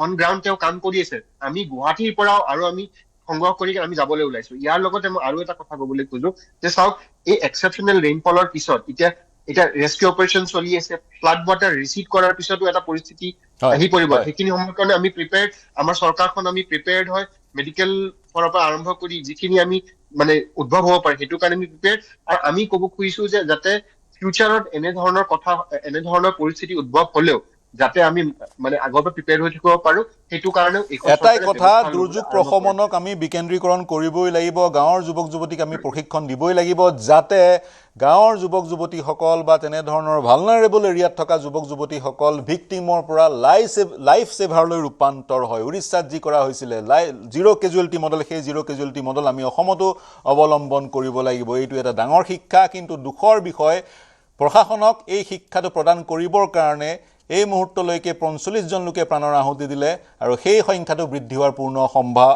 অন গ্ৰাউণ্ড তেওঁ কাম কৰি আছে। আমি গুৱাহাটীৰ পৰাও আৰু আমি সংগ্ৰহ কৰি আমি যাবলৈ ওলাইছো। ইয়াৰ লগতে মই আৰু এটা কথা ক'বলৈ খোজো যে চাওক, এই এক্সেপশ্যনেল ৰেইনফলৰ পিছত এতিয়া ৰেস্কিউ অপাৰেশ্যন চলি আছে, ফ্লাড ৱাটাৰ ৰিচিভ কৰাৰ পিছতো এটা পৰিস্থিতি আহি পৰিব। সেইখিনি সময়ৰ কাৰণে আমি প্ৰিপেয়াৰ্ড, আমাৰ চৰকাৰখন আমি প্ৰিপেয়াৰ্ড হয়, মেডিকেল ফালৰ পৰা আৰম্ভ কৰি যিখিনি আমি মানে উদ্ভৱ হ'ব পাৰে সেইটো কাৰণে আমি প্ৰিপেয়াৰ্ড। আৰু আমি ক'ব খুজিছো যে যাতে ফিউচাৰত এনেধৰণৰ পৰিস্থিতি উদ্ভৱ হলেও যাতে আমি মানে আগৰ পৰা প্ৰিপেয়াৰ হৈ থাকিব পাৰো, সেইটো কাৰণে এটাই কথা, দুৰ্যোগ প্ৰশমনক আমি বিকেন্দ্ৰীকৰণ কৰিবই লাগিব, গাঁৱৰ যুৱক যুৱতীক আমি প্ৰশিক্ষণ দিবই লাগিব, যাতে গাঁৱৰ যুৱক যুৱতীসকল বা তেনেধৰণৰ ভালনাৰেবল এৰিয়াত থকা যুৱক যুৱতীসকল ভিক্টিমৰ পৰা লাইফ ছেভাৰলৈ ৰূপান্তৰ হয়। উৰিষ্যাত যি কৰা হৈছিলে জিৰ' কেজুৱেলিটি মডেল, সেই জিৰ' কেজুৱেলিটি মডেল আমি অসমতো অৱলম্বন কৰিব লাগিব। এইটো এটা ডাঙৰ শিক্ষা, কিন্তু দুখৰ বিষয় প্ৰশাসনক এই শিক্ষাটো প্ৰদান কৰিবৰ কাৰণে এই মুহূৰ্তলৈকে 45 জন লোকে প্ৰাণৰ আহুতি দিলে আৰু সেই সংখ্যাটো বৃদ্ধি হোৱাৰ পূৰ্ণ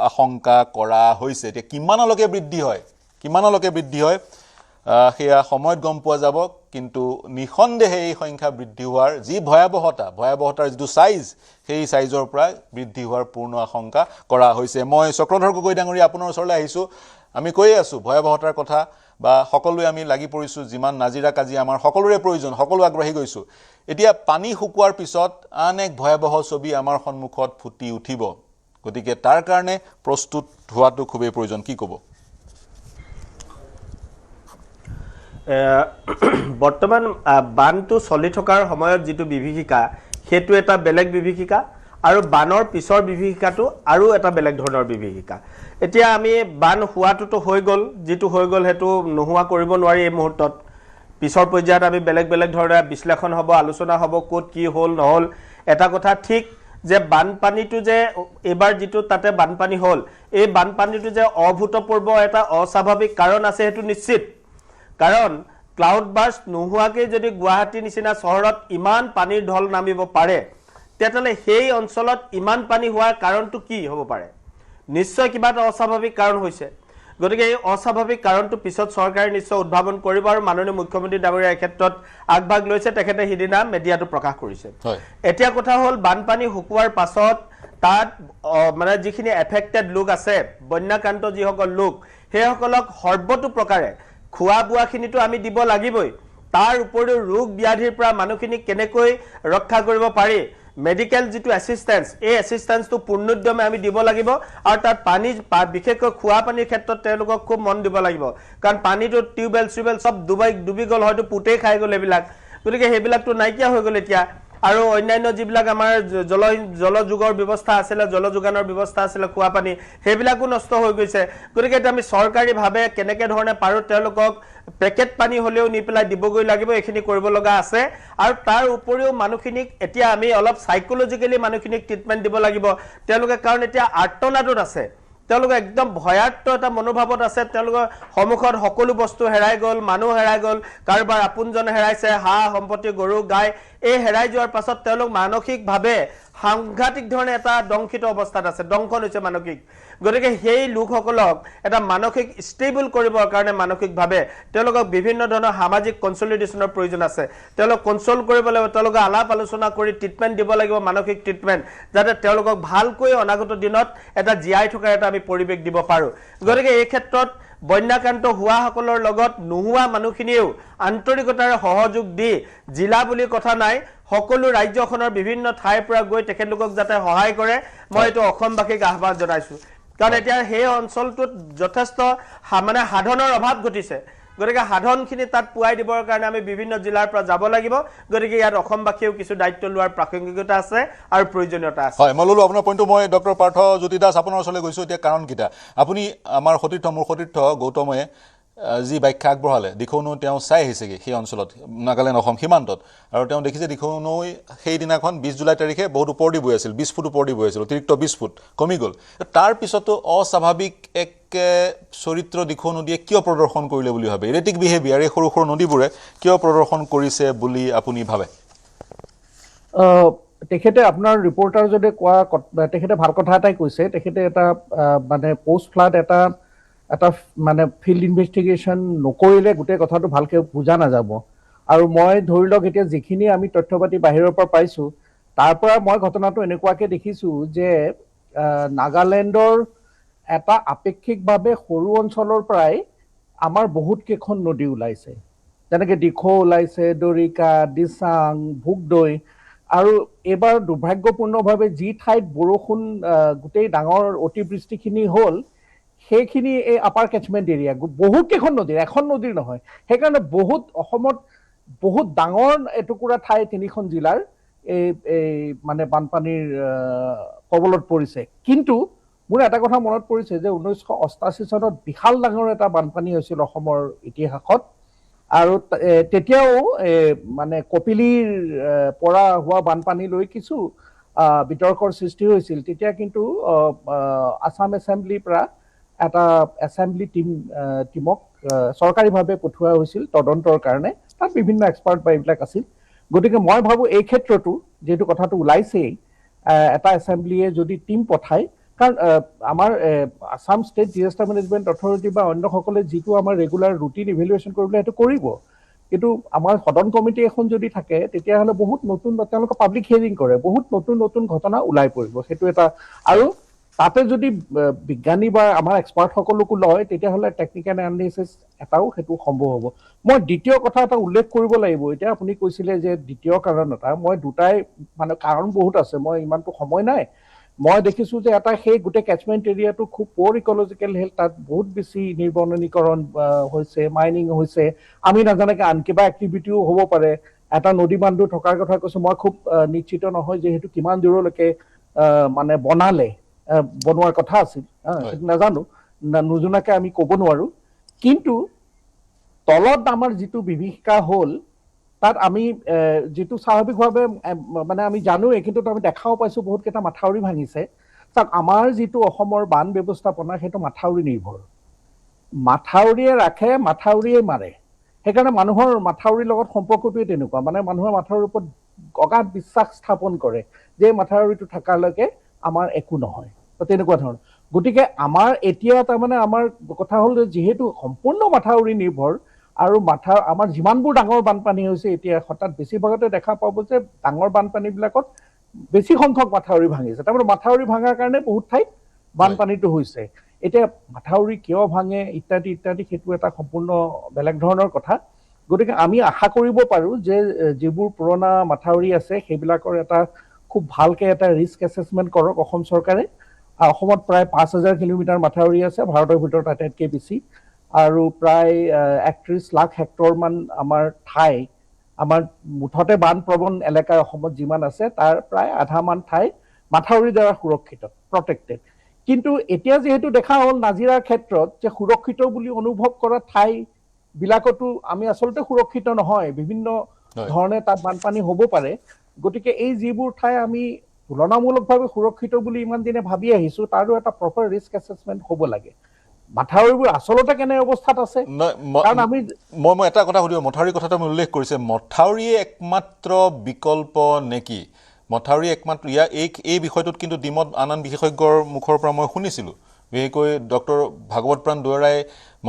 আশংকা কৰা হৈছে। এতিয়া কিমানলৈকে বৃদ্ধি হয় সেয়া সময়ত গম পোৱা যাব, কিন্তু নিঃসন্দেহে এই সংখ্যা বৃদ্ধি হোৱাৰ যি ভয়াৱহতাৰ যিটো চাইজ, সেই চাইজৰ পৰা বৃদ্ধি হোৱাৰ পূৰ্ণ আশংকা কৰা হৈছে। মই চক্ৰধৰ গগৈ ডাঙৰীয়া আপোনাৰ ওচৰলৈ আহিছোঁ। আমি কৈয়ে আছোঁ ভয়াৱহতাৰ কথা, বা সকলোৱে আমি লাগি পৰিছোঁ, যিমান নাজিৰা কাজিয়া আমাৰ সকলোৰে প্ৰয়োজন, সকলো আগবাঢ়ি গৈছোঁ। এতিয়া পানী শুকোৱাৰ পিছত আন এক ভয়াৱহ ছবি আমাৰ সন্মুখত ফুটি উঠিব, গতিকে তাৰ কাৰণে প্ৰস্তুত হোৱাটো খুবেই প্ৰয়োজন। কি ক'ব? বৰ্তমান বানটো চলি থকাৰ সময়ত যিটো বিভীষিকা, সেইটো এটা বেলেগ বিভীষিকা, আৰু বানৰ পিছৰ বিভীষিকাটো আৰু এটা বেলেগ ধৰণৰ বিভীষিকা এতিয়া আমি বান হোৱাটোতো হৈ গ'ল যিটো হৈ গ'ল সেইটো নোহোৱা কৰিব নোৱাৰি এই মুহূৰ্তত পিছৰ পৰ্যায়ত আমি বেলেগ বেলেগ ধৰণৰ বিশ্লেষণ হ'ব আলোচনা হ'ব ক'ত কি হ'ল নহ'ল এটা কথা ঠিক যে বানপানীটো যে এবাৰ যিটো তাতে বানপানী হ'ল এই বানপানীটো যে অভূতপূৰ্ব এটা অস্বাভাৱিক কাৰণ আছে সেইটো নিশ্চিত কাৰণ ক্লাউড বাৰ্ষ্ট নোহোৱাকৈ যদি গুৱাহাটী নিচিনা চহৰত ইমান পানীৰ ঢল নামিব পাৰে তেতিয়াহ'লে সেই অঞ্চলত ইমান পানী হোৱাৰ কাৰণটো কি হ'ব পাৰে নিশ্চয় কিবা এটা অস্বাভাৱিক কাৰণ হৈছে গতিকে এই অস্বাভাৱিক কাৰণটো পিছত চৰকাৰে নিশ্চয় উদ্ভাৱন কৰিব আৰু মাননীয় মুখ্যমন্ত্ৰী ডাঙৰীয়া এই ক্ষেত্ৰত আগভাগ লৈছে তেখেতে সিদিনা মিডিয়াটো প্ৰকাশ কৰিছে এতিয়া কথা হ'ল বানপানী শুকোৱাৰ পাছত তাত মানে যিখিনি এফেক্টেড লোক আছে বন্যাক্ৰান্ত যিসকল লোক সেইসকলক সৰ্বতো প্ৰকাৰে খোৱা বোৱাখিনিতো আমি দিব লাগিবই তাৰ উপৰিও ৰোগ ব্যাধিৰ পৰা মানুহখিনিক কেনেকৈ ৰক্ষা কৰিব পাৰি মেডিকেল যিটো এছিষ্টেন্স এই এছিষ্টেন্সটো পূৰ্ণোদ্যমে আমি দিব লাগিব আৰু তাত পানী বিশেষকৈ খোৱা পানীৰ ক্ষেত্ৰত তেওঁলোকক খুব মন দিব লাগিব কাৰণ পানীটো টিউবেল চব ডুবি গ'ল হয়তো পুতেই খাই গ'ল এইবিলাক গতিকে সেইবিলাকতো নাইকিয়া হৈ গ'ল এতিয়া আৰু অন্যান্য যিবিলাক আমাৰ জলযোগৰ ব্যৱস্থা আছিলে জলযোগানৰ ব্যৱস্থা আছিলে খোৱা পানী সেইবিলাকো নষ্ট হৈ গৈছে গতিকে এতিয়া আমি চৰকাৰীভাৱে কেনেকৈ ধৰণে পাৰোঁ তেওঁলোকক পেকেট পানী হ'লেও নি পেলাই দিবগৈ লাগিব এইখিনি কৰিব লগা আছে আৰু তাৰ উপৰিও মানুহখিনিক এতিয়া আমি অলপ সাইকোলজিকেলি মানুহখিনিক ট্ৰিটমেণ্ট দিব লাগিব তেওঁলোকে কাৰণ এতিয়া আৰ্তনাদত আছে তেওঁলোকে একদম ভয়াৰ্ত এটা মনোভাৱত আছে তেওঁলোকৰ সন্মুখত সকলো বস্তু হেৰাই গ'ল মানুহ হেৰাই গ'ল কাৰোবাৰ আপোনজন হেৰাইছে হাঁহ সম্পত্তি গৰু গাই এই হেৰাই যোৱাৰ পাছত তেওঁলোক মানসিকভাৱে সাংঘাতিক ধৰণে এটা দংশিত অৱস্থাত আছে দংশন হৈছে মানসিক গতিকে সেই লোকসকলক এটা মানসিক ষ্টেবল কৰিবৰ কাৰণে মানসিকভাৱে তেওঁলোকক বিভিন্ন ধৰণৰ সামাজিক কনচলিডেশ্যনৰ প্ৰয়োজন আছে তেওঁলোক কনচল কৰিব লাগিব তেওঁলোকক আলাপ আলোচনা কৰি ট্ৰিটমেণ্ট দিব লাগিব মানসিক ট্ৰিটমেণ্ট যাতে তেওঁলোকক ভালকৈ অনাগত দিনত এটা জীয়াই থকাৰ এটা আমি পৰিৱেশ দিব পাৰোঁ গতিকে এই ক্ষেত্ৰত বন্যাক্ৰান্ত হোৱাসকলৰ লগত নোহোৱা মানুহখিনিয়েও আন্তৰিকতাৰে সহযোগ দি জিলা বুলি কথা নাই সকলো ৰাজ্যখনৰ বিভিন্ন ঠাইৰ পৰা গৈ তেখেতলোকক যাতে সহায় কৰে মই এইটো অসমবাসীক আহ্বান জনাইছোঁ কাৰণ এতিয়া সেই অঞ্চলটোত যথেষ্ট মানে সাধনৰ অভাৱ ঘটিছে গতিকে সাধনখিনি তাত পুৱাই দিবৰ কাৰণে আমি বিভিন্ন জিলাৰ পৰা যাব লাগিব গতিকে ইয়াত অসমবাসীয়েও কিছু দায়িত্ব লোৱাৰ প্ৰাসংগিকতা আছে আৰু প্ৰয়োজনীয়তা আছে হয় মই ল'লোঁ আপোনাৰ পইণ্টটো মই ডক্টৰ পাৰ্থ জ্যোতি দাস আপোনাৰ ওচৰলৈ গৈছোঁ এতিয়া কাৰণকেইটা আপুনি আমাৰ মোৰ সতীৰ্থ গৌতমে যি ব্যাখ্যা আগবঢ়ালে দিখৌনৈ তেওঁ চাই আহিছেগৈ সেই অঞ্চলত নাগালেণ্ড অসম সীমান্তত আৰু তেওঁ দেখিছে দিখৌনৈ সেইদিনাখন 20 জুলাই তাৰিখে বহুত ওপৰ দি বৈ আছিল 20 ফুট ওপৰ দি বৈ আছিল অতিৰিক্ত 20 ফুট কমি গ'ল তাৰ পিছতো অস্বাভাৱিক এক চৰিত্ৰ দিখৌনদীয়ে কিয় প্ৰদৰ্শন কৰিলে বুলি ভাবে ইৰেটিক বিহেভিয়াৰ এই সৰু সৰু নদীবোৰে কিয় প্ৰদৰ্শন কৰিছে বুলি আপুনি ভাবে তেখেতে আপোনাৰ ৰিপৰ্টাৰ যদি কোৱা তেখেতে ভাল কথা এটাই কৈছে তেখেতে এটা মানে পোষ্ট ফ্লাড এটা মানে ফিল্ড ইনভেষ্টিগেশ্যন নকৰিলে গোটেই কথাটো ভালকৈ বুজা নাযাব আৰু মই ধৰি লওক এতিয়া যিখিনি আমি তথ্য পাতি বাহিৰৰ পৰা পাইছোঁ তাৰ পৰা মই ঘটনাটো এনেকুৱাকৈ দেখিছোঁ যে নাগালেণ্ডৰ এটা আপেক্ষিকভাৱে সৰু অঞ্চলৰ পৰাই আমাৰ বহুত কেইখন নদী ওলাইছে যেনেকৈ দিখৌ ওলাইছে দৰিকা দিচাং ভোগদৈ আৰু এইবাৰ দুৰ্ভাগ্যপূৰ্ণভাৱে যি ঠাইত বৰষুণ গোটেই ডাঙৰ অতিবৃষ্টিখিনি হ'ল সেইখিনি এই আপাৰ কেচমেণ্ট এৰিয়া বহুত কেইখন নদীৰ এখন নদীৰ নহয় সেইকাৰণে বহুত অসমত বহুত ডাঙৰ এটুকুৰা ঠাই 3খন জিলাৰ এই মানে বানপানীৰ কবলত পৰিছে কিন্তু মোৰ এটা কথা মনত পৰিছে যে 1988 চনত বিশাল ডাঙৰ এটা বানপানী হৈছিল অসমৰ ইতিহাসত আৰু তেতিয়াও মানে কপিলীৰ পৰা হোৱা বানপানীলৈ কিছু বিতৰ্কৰ সৃষ্টি হৈছিল তেতিয়া কিন্তু আসাম এছেম্বলিৰ পৰা এটা এছেম্বলি টিমক চৰকাৰীভাৱে পঠোৱা হৈছিল তদন্তৰ কাৰণে তাত বিভিন্ন এক্সপাৰ্ট বা এইবিলাক আছিল গতিকে মই ভাবোঁ এই ক্ষেত্ৰতো যিহেতু কথাটো ওলাইছেই এটা এছেম্বলিয়ে যদি টিম পঠায় কাৰণ আমাৰ Assam state disaster management authority বা অন্যসকলে যিটো আমাৰ ৰেগুলাৰ ৰুটিন ইভেলুৱেশ্যন কৰিবলৈ সেইটো কৰিব কিন্তু আমাৰ সদন কমিটি এখন যদি থাকে তেতিয়াহ'লে বহুত নতুন তেওঁলোকে পাব্লিক হিয়াৰিং কৰে বহুত নতুন ঘটনা ওলাই পৰিব সেইটো এটা আৰু তাতে যদি বিজ্ঞানী বা আমাৰ এক্সপাৰ্টসকলকো লয় তেতিয়াহ'লে টেকনিকেল এনালিচিছ এটাও সেইটো সম্ভৱ হ'ব মই দ্বিতীয় কথা এটা উল্লেখ কৰিব লাগিব এতিয়া আপুনি কৈছিলে যে দ্বিতীয় কাৰণ এটা মই দুটাই মানে কাৰণ বহুত আছে মই ইমানটো সময় নাই মই দেখিছোঁ যে এটা সেই গোটেই কেচমেণ্ট এৰিয়াটো খুব প'ৰ ইক'লজিকেল হেল্থ তাত বহুত বেছি নিৰ্বননীকৰণ হৈছে মাইনিং হৈছে আমি নাজানাকৈ আন কিবা এক্টিভিটিও হ'ব পাৰে এটা নদী বান্ধো থকাৰ কথা কৈছোঁ মই খুব নিশ্চিত নহয় যে সেইটো কিমান দূৰলৈকে মানে বনোৱাৰ কথা আছিল, নাজানো, নজনাকে আমি ক'ব নোৱাৰো। কিন্তু তলত আমাৰ যিটো বিভীষিকা হ'ল তাত আমি যিটো স্বাভাৱিকভাৱে মানে আমি জানোৱেই, কিন্তু আমি দেখাও পাইছোঁ বহুতকেইটা মাথাউৰি ভাঙিছে। চাওক, আমাৰ যিটো অসমৰ বান ব্যৱস্থাপনা সেইটো মাথাউৰি নিৰ্ভৰ। মাথাউৰিয়ে ৰাখে, মাথাউৰিয়ে মাৰে। সেইকাৰণে মানুহৰ মাথাউৰিৰ লগত সম্পৰ্কটোৱে তেনেকুৱা, মানে মানুহে মাথাউৰিৰ ওপৰত অগাধ বিশ্বাস স্থাপন কৰে যে মাথাউৰিটো থকালৈকে আমাৰ একো নহয়, তেনেকুৱা ধৰণৰ। গতিকে আমাৰ এতিয়া তাৰমানে আমাৰ কথা হ'ল যে যিহেতু সম্পূৰ্ণ মাথাউৰি নিৰ্ভৰ, আৰু আমাৰ যিমানবোৰ ডাঙৰ বানপানী হৈছে এতিয়া হঠাৎ বেছিভাগতে দেখা পাব যে ডাঙৰ বানপানীবিলাকত বেছি সংখ্যক মাথাউৰি ভাঙিছে। তাৰমানে মাথাউৰি ভাঙাৰ কাৰণে বহুত ঠাইত বানপানীটো হৈছে। এতিয়া মাথাউৰি কিয় ভাঙে ইত্যাদি ইত্যাদি সেইটো এটা সম্পূৰ্ণ বেলেগ ধৰণৰ কথা। গতিকে আমি আশা কৰিব পাৰোঁ যে যিবোৰ পুৰণা মাথাউৰি আছে সেইবিলাকৰ এটা খুব ভালকৈ এটা ৰিস্ক এছেছমেণ্ট কৰক অসম চৰকাৰে। অসমত প্ৰায় 5,000 কিলোমিটাৰ মাথাউৰি আছে, ভাৰতৰ ভিতৰত আটাইতকৈ বেছি, আৰু প্ৰায় 31 লাখ হেক্টৰমান আমাৰ ঠাই, আমাৰ মুঠতে বানপ্ৰৱণ এলেকা অসমত যিমান আছে তাৰ প্ৰায় আধামান ঠাই মাথাউৰিৰ দ্বাৰা সুৰক্ষিত, প্ৰটেক্টেড। কিন্তু এতিয়া যিহেতু দেখা হ'ল নাজিৰাৰ ক্ষেত্ৰত যে সুৰক্ষিত বুলি অনুভৱ কৰা ঠাইবিলাকতো আমি আচলতে সুৰক্ষিত নহয়, বিভিন্ন ধৰণে তাত বানপানী হ'ব পাৰে। গতিকে এই যিবোৰ ঠাই আমি তুলনামূলকভাৱে সুৰক্ষিত বুলি ইমান দিনে ভাবি আহিছোঁ তাৰো এটা প্ৰপাৰ ৰিস্ক এছেছমেণ্ট হ'ব লাগে। মাথাউৰিবোৰ আচলতে কেনে অৱস্থাত আছে, কাৰণ আমি মই এটা কথা সুধিব, মথাউৰি কথাটো আমি উল্লেখ কৰিছে, মথাউৰিয়ে একমাত্ৰ বিকল্প নেকি? মথাউৰি একমাত্ৰ এই বিষয়টোত কিন্তু ডিমত আন বিশেষজ্ঞৰ মুখৰ পৰা মই শুনিছিলোঁ, বিশেষকৈ ডক্টৰ ভাগৱত প্ৰাণ দুৱৰাই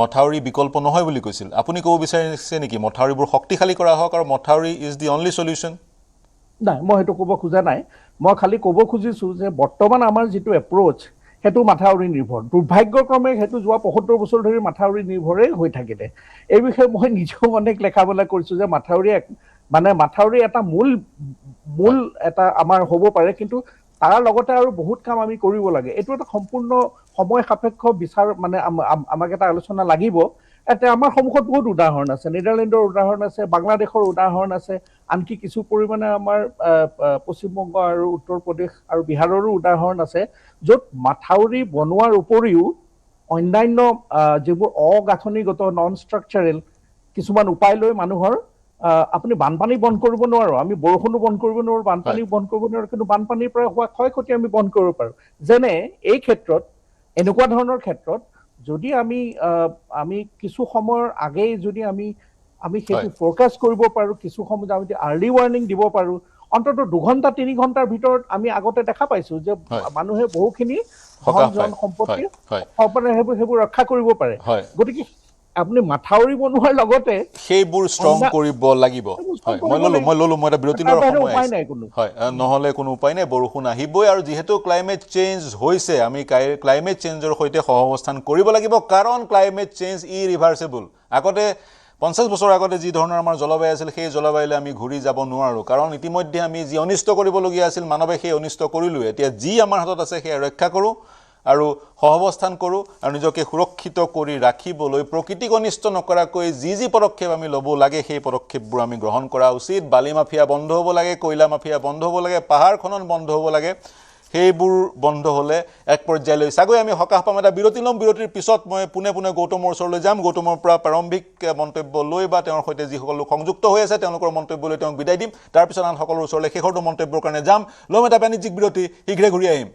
মথাউৰি বিকল্প নহয় বুলি কৈছিল। আপুনি ক'ব বিচাৰিছে নেকি মথাউৰিবোৰ শক্তিশালী কৰা হওক আৰু মথাউৰি ইজ দি অনলি সলিউশ্যন? নাই, মই সেইটো ক'ব খোজা নাই। মই খালি ক'ব খুজিছোঁ যে বৰ্তমান আমাৰ যিটো এপ্ৰ'চ সেইটো মাথাউৰি নিৰ্ভৰ। দুৰ্ভাগ্যক্ৰমে সেইটো যোৱা 75 বছৰ ধৰি মাথাউৰি নিৰ্ভৰেই হৈ থাকিলে। এই বিষয়ে মই নিজেও অনেক লেখা-মেলা কৰিছোঁ যে মাথাউৰি এটা মূল এটা আমাৰ হ'ব পাৰে, কিন্তু তাৰ লগতে আৰু বহুত কাম আমি কৰিব লাগে। এইটো এটা সম্পূৰ্ণ সময় সাপেক্ষ বিচাৰ, মানে আমাক এটা আলোচনা লাগিব। এতিয়া আমাৰ সন্মুখত বহুত উদাহৰণ আছে, নেদাৰলেণ্ডৰ উদাহৰণ আছে, বাংলাদেশৰ উদাহৰণ আছে, আনকি কিছু পৰিমাণে আমাৰ পশ্চিমবংগ আৰু উত্তৰ প্ৰদেশ আৰু বিহাৰৰো উদাহৰণ আছে, য'ত মাথাউৰি বনোৱাৰ উপৰিও অন্যান্য যিবোৰ অগাঁথনিগত নন ষ্ট্ৰাকচাৰেল কিছুমান উপায় লৈ মানুহৰ আপুনি বানপানী বন্ধ কৰিব নোৱাৰো, আমি বৰষুণো বন্ধ কৰিব নোৱাৰো, বানপানী বন্ধ কৰিব নোৱাৰো, কিন্তু বানপানীৰ পৰা হোৱা ক্ষয় ক্ষতি আমি বন্ধ কৰিব পাৰোঁ। যেনে এই ক্ষেত্ৰত, এনেকুৱা ধৰণৰ ক্ষেত্ৰত যদি আমি কিছু সময়ৰ আগেই যদি আমি সেইটো ফ'ৰকাষ্ট কৰিব পাৰোঁ, কিছু সময়ত আমি আৰ্লি ৱাৰ্ণিং দিব পাৰোঁ, অন্তত 2 ঘণ্টা 3 ঘণ্টাৰ ভিতৰত আমি আগতে দেখা পাইছোঁ যে মানুহে বহুখিনি ধন সম্পত্তি সেইবোৰ ৰক্ষা কৰিব পাৰে। গতিকে আপুনি মাথাউৰি বনোৱাৰ লগতে সেইবোৰ ষ্ট্ৰং কৰিব লাগিব। মই এটা বিৰতি লোৱাৰ সময় আহিছে। নহ'লে কোনো উপায় নাই, বৰষুণ আহিবই, আৰু যিহেতু ক্লাইমেট চেঞ্জ হৈছে আমি ক্লাইমেট চেঞ্জৰ সৈতে সহাৱস্থান কৰিব লাগিব, কাৰণ ক্লাইমেট চেঞ্জ ইৰিভাৰ্চেবল। আগতে 50 বছৰ আগতে যি ধৰণৰ আমাৰ জলবায়ু আছিল সেই জলবায়ুলৈ আমি ঘূৰি যাব নোৱাৰোঁ, কাৰণ ইতিমধ্যে আমি যি অনিষ্ট কৰিবলগীয়া আছিল মানৱে সেই অনিষ্ট কৰিলোঁ। এতিয়া যি আমাৰ হাতত আছে সেয়া ৰক্ষা কৰোঁ আৰু সহাৱস্থান কৰোঁ, আৰু নিজকে সুৰক্ষিত কৰি ৰাখিবলৈ প্ৰকৃতিক অনিষ্ট নকৰাকৈ যি পদক্ষেপ আমি ল'ব লাগে সেই পদক্ষেপবোৰ আমি গ্ৰহণ কৰা উচিত। বালি মাফিয়া বন্ধ হ'ব লাগে, কয়লা মাফিয়া বন্ধ হ'ব লাগে, পাহাৰ খনন বন্ধ হ'ব লাগে। সেইবোৰ বন্ধ হ'লে এক পৰ্যায়লৈ চাগৈ আমি সকাহ পাম। এটা বিৰতি ল'ম, বিৰতিৰ পিছত মই পোনে গৌতমৰ ওচৰলৈ যাম। গৌতমৰ পৰা প্ৰাৰম্ভিক মন্তব্য লৈ বা তেওঁৰ সৈতে যিসকল লোক সংযুক্ত হৈ আছে তেওঁলোকৰ মন্তব্য লৈ তেওঁক বিদায় দিম। তাৰপিছত আন সকলৰ ওচৰলৈ শেষৰটো মন্তব্যৰ কাৰণে যাম। ল'ম এটা বাণিজ্যিক বিৰতি, শীঘ্ৰে ঘূৰি আহিম।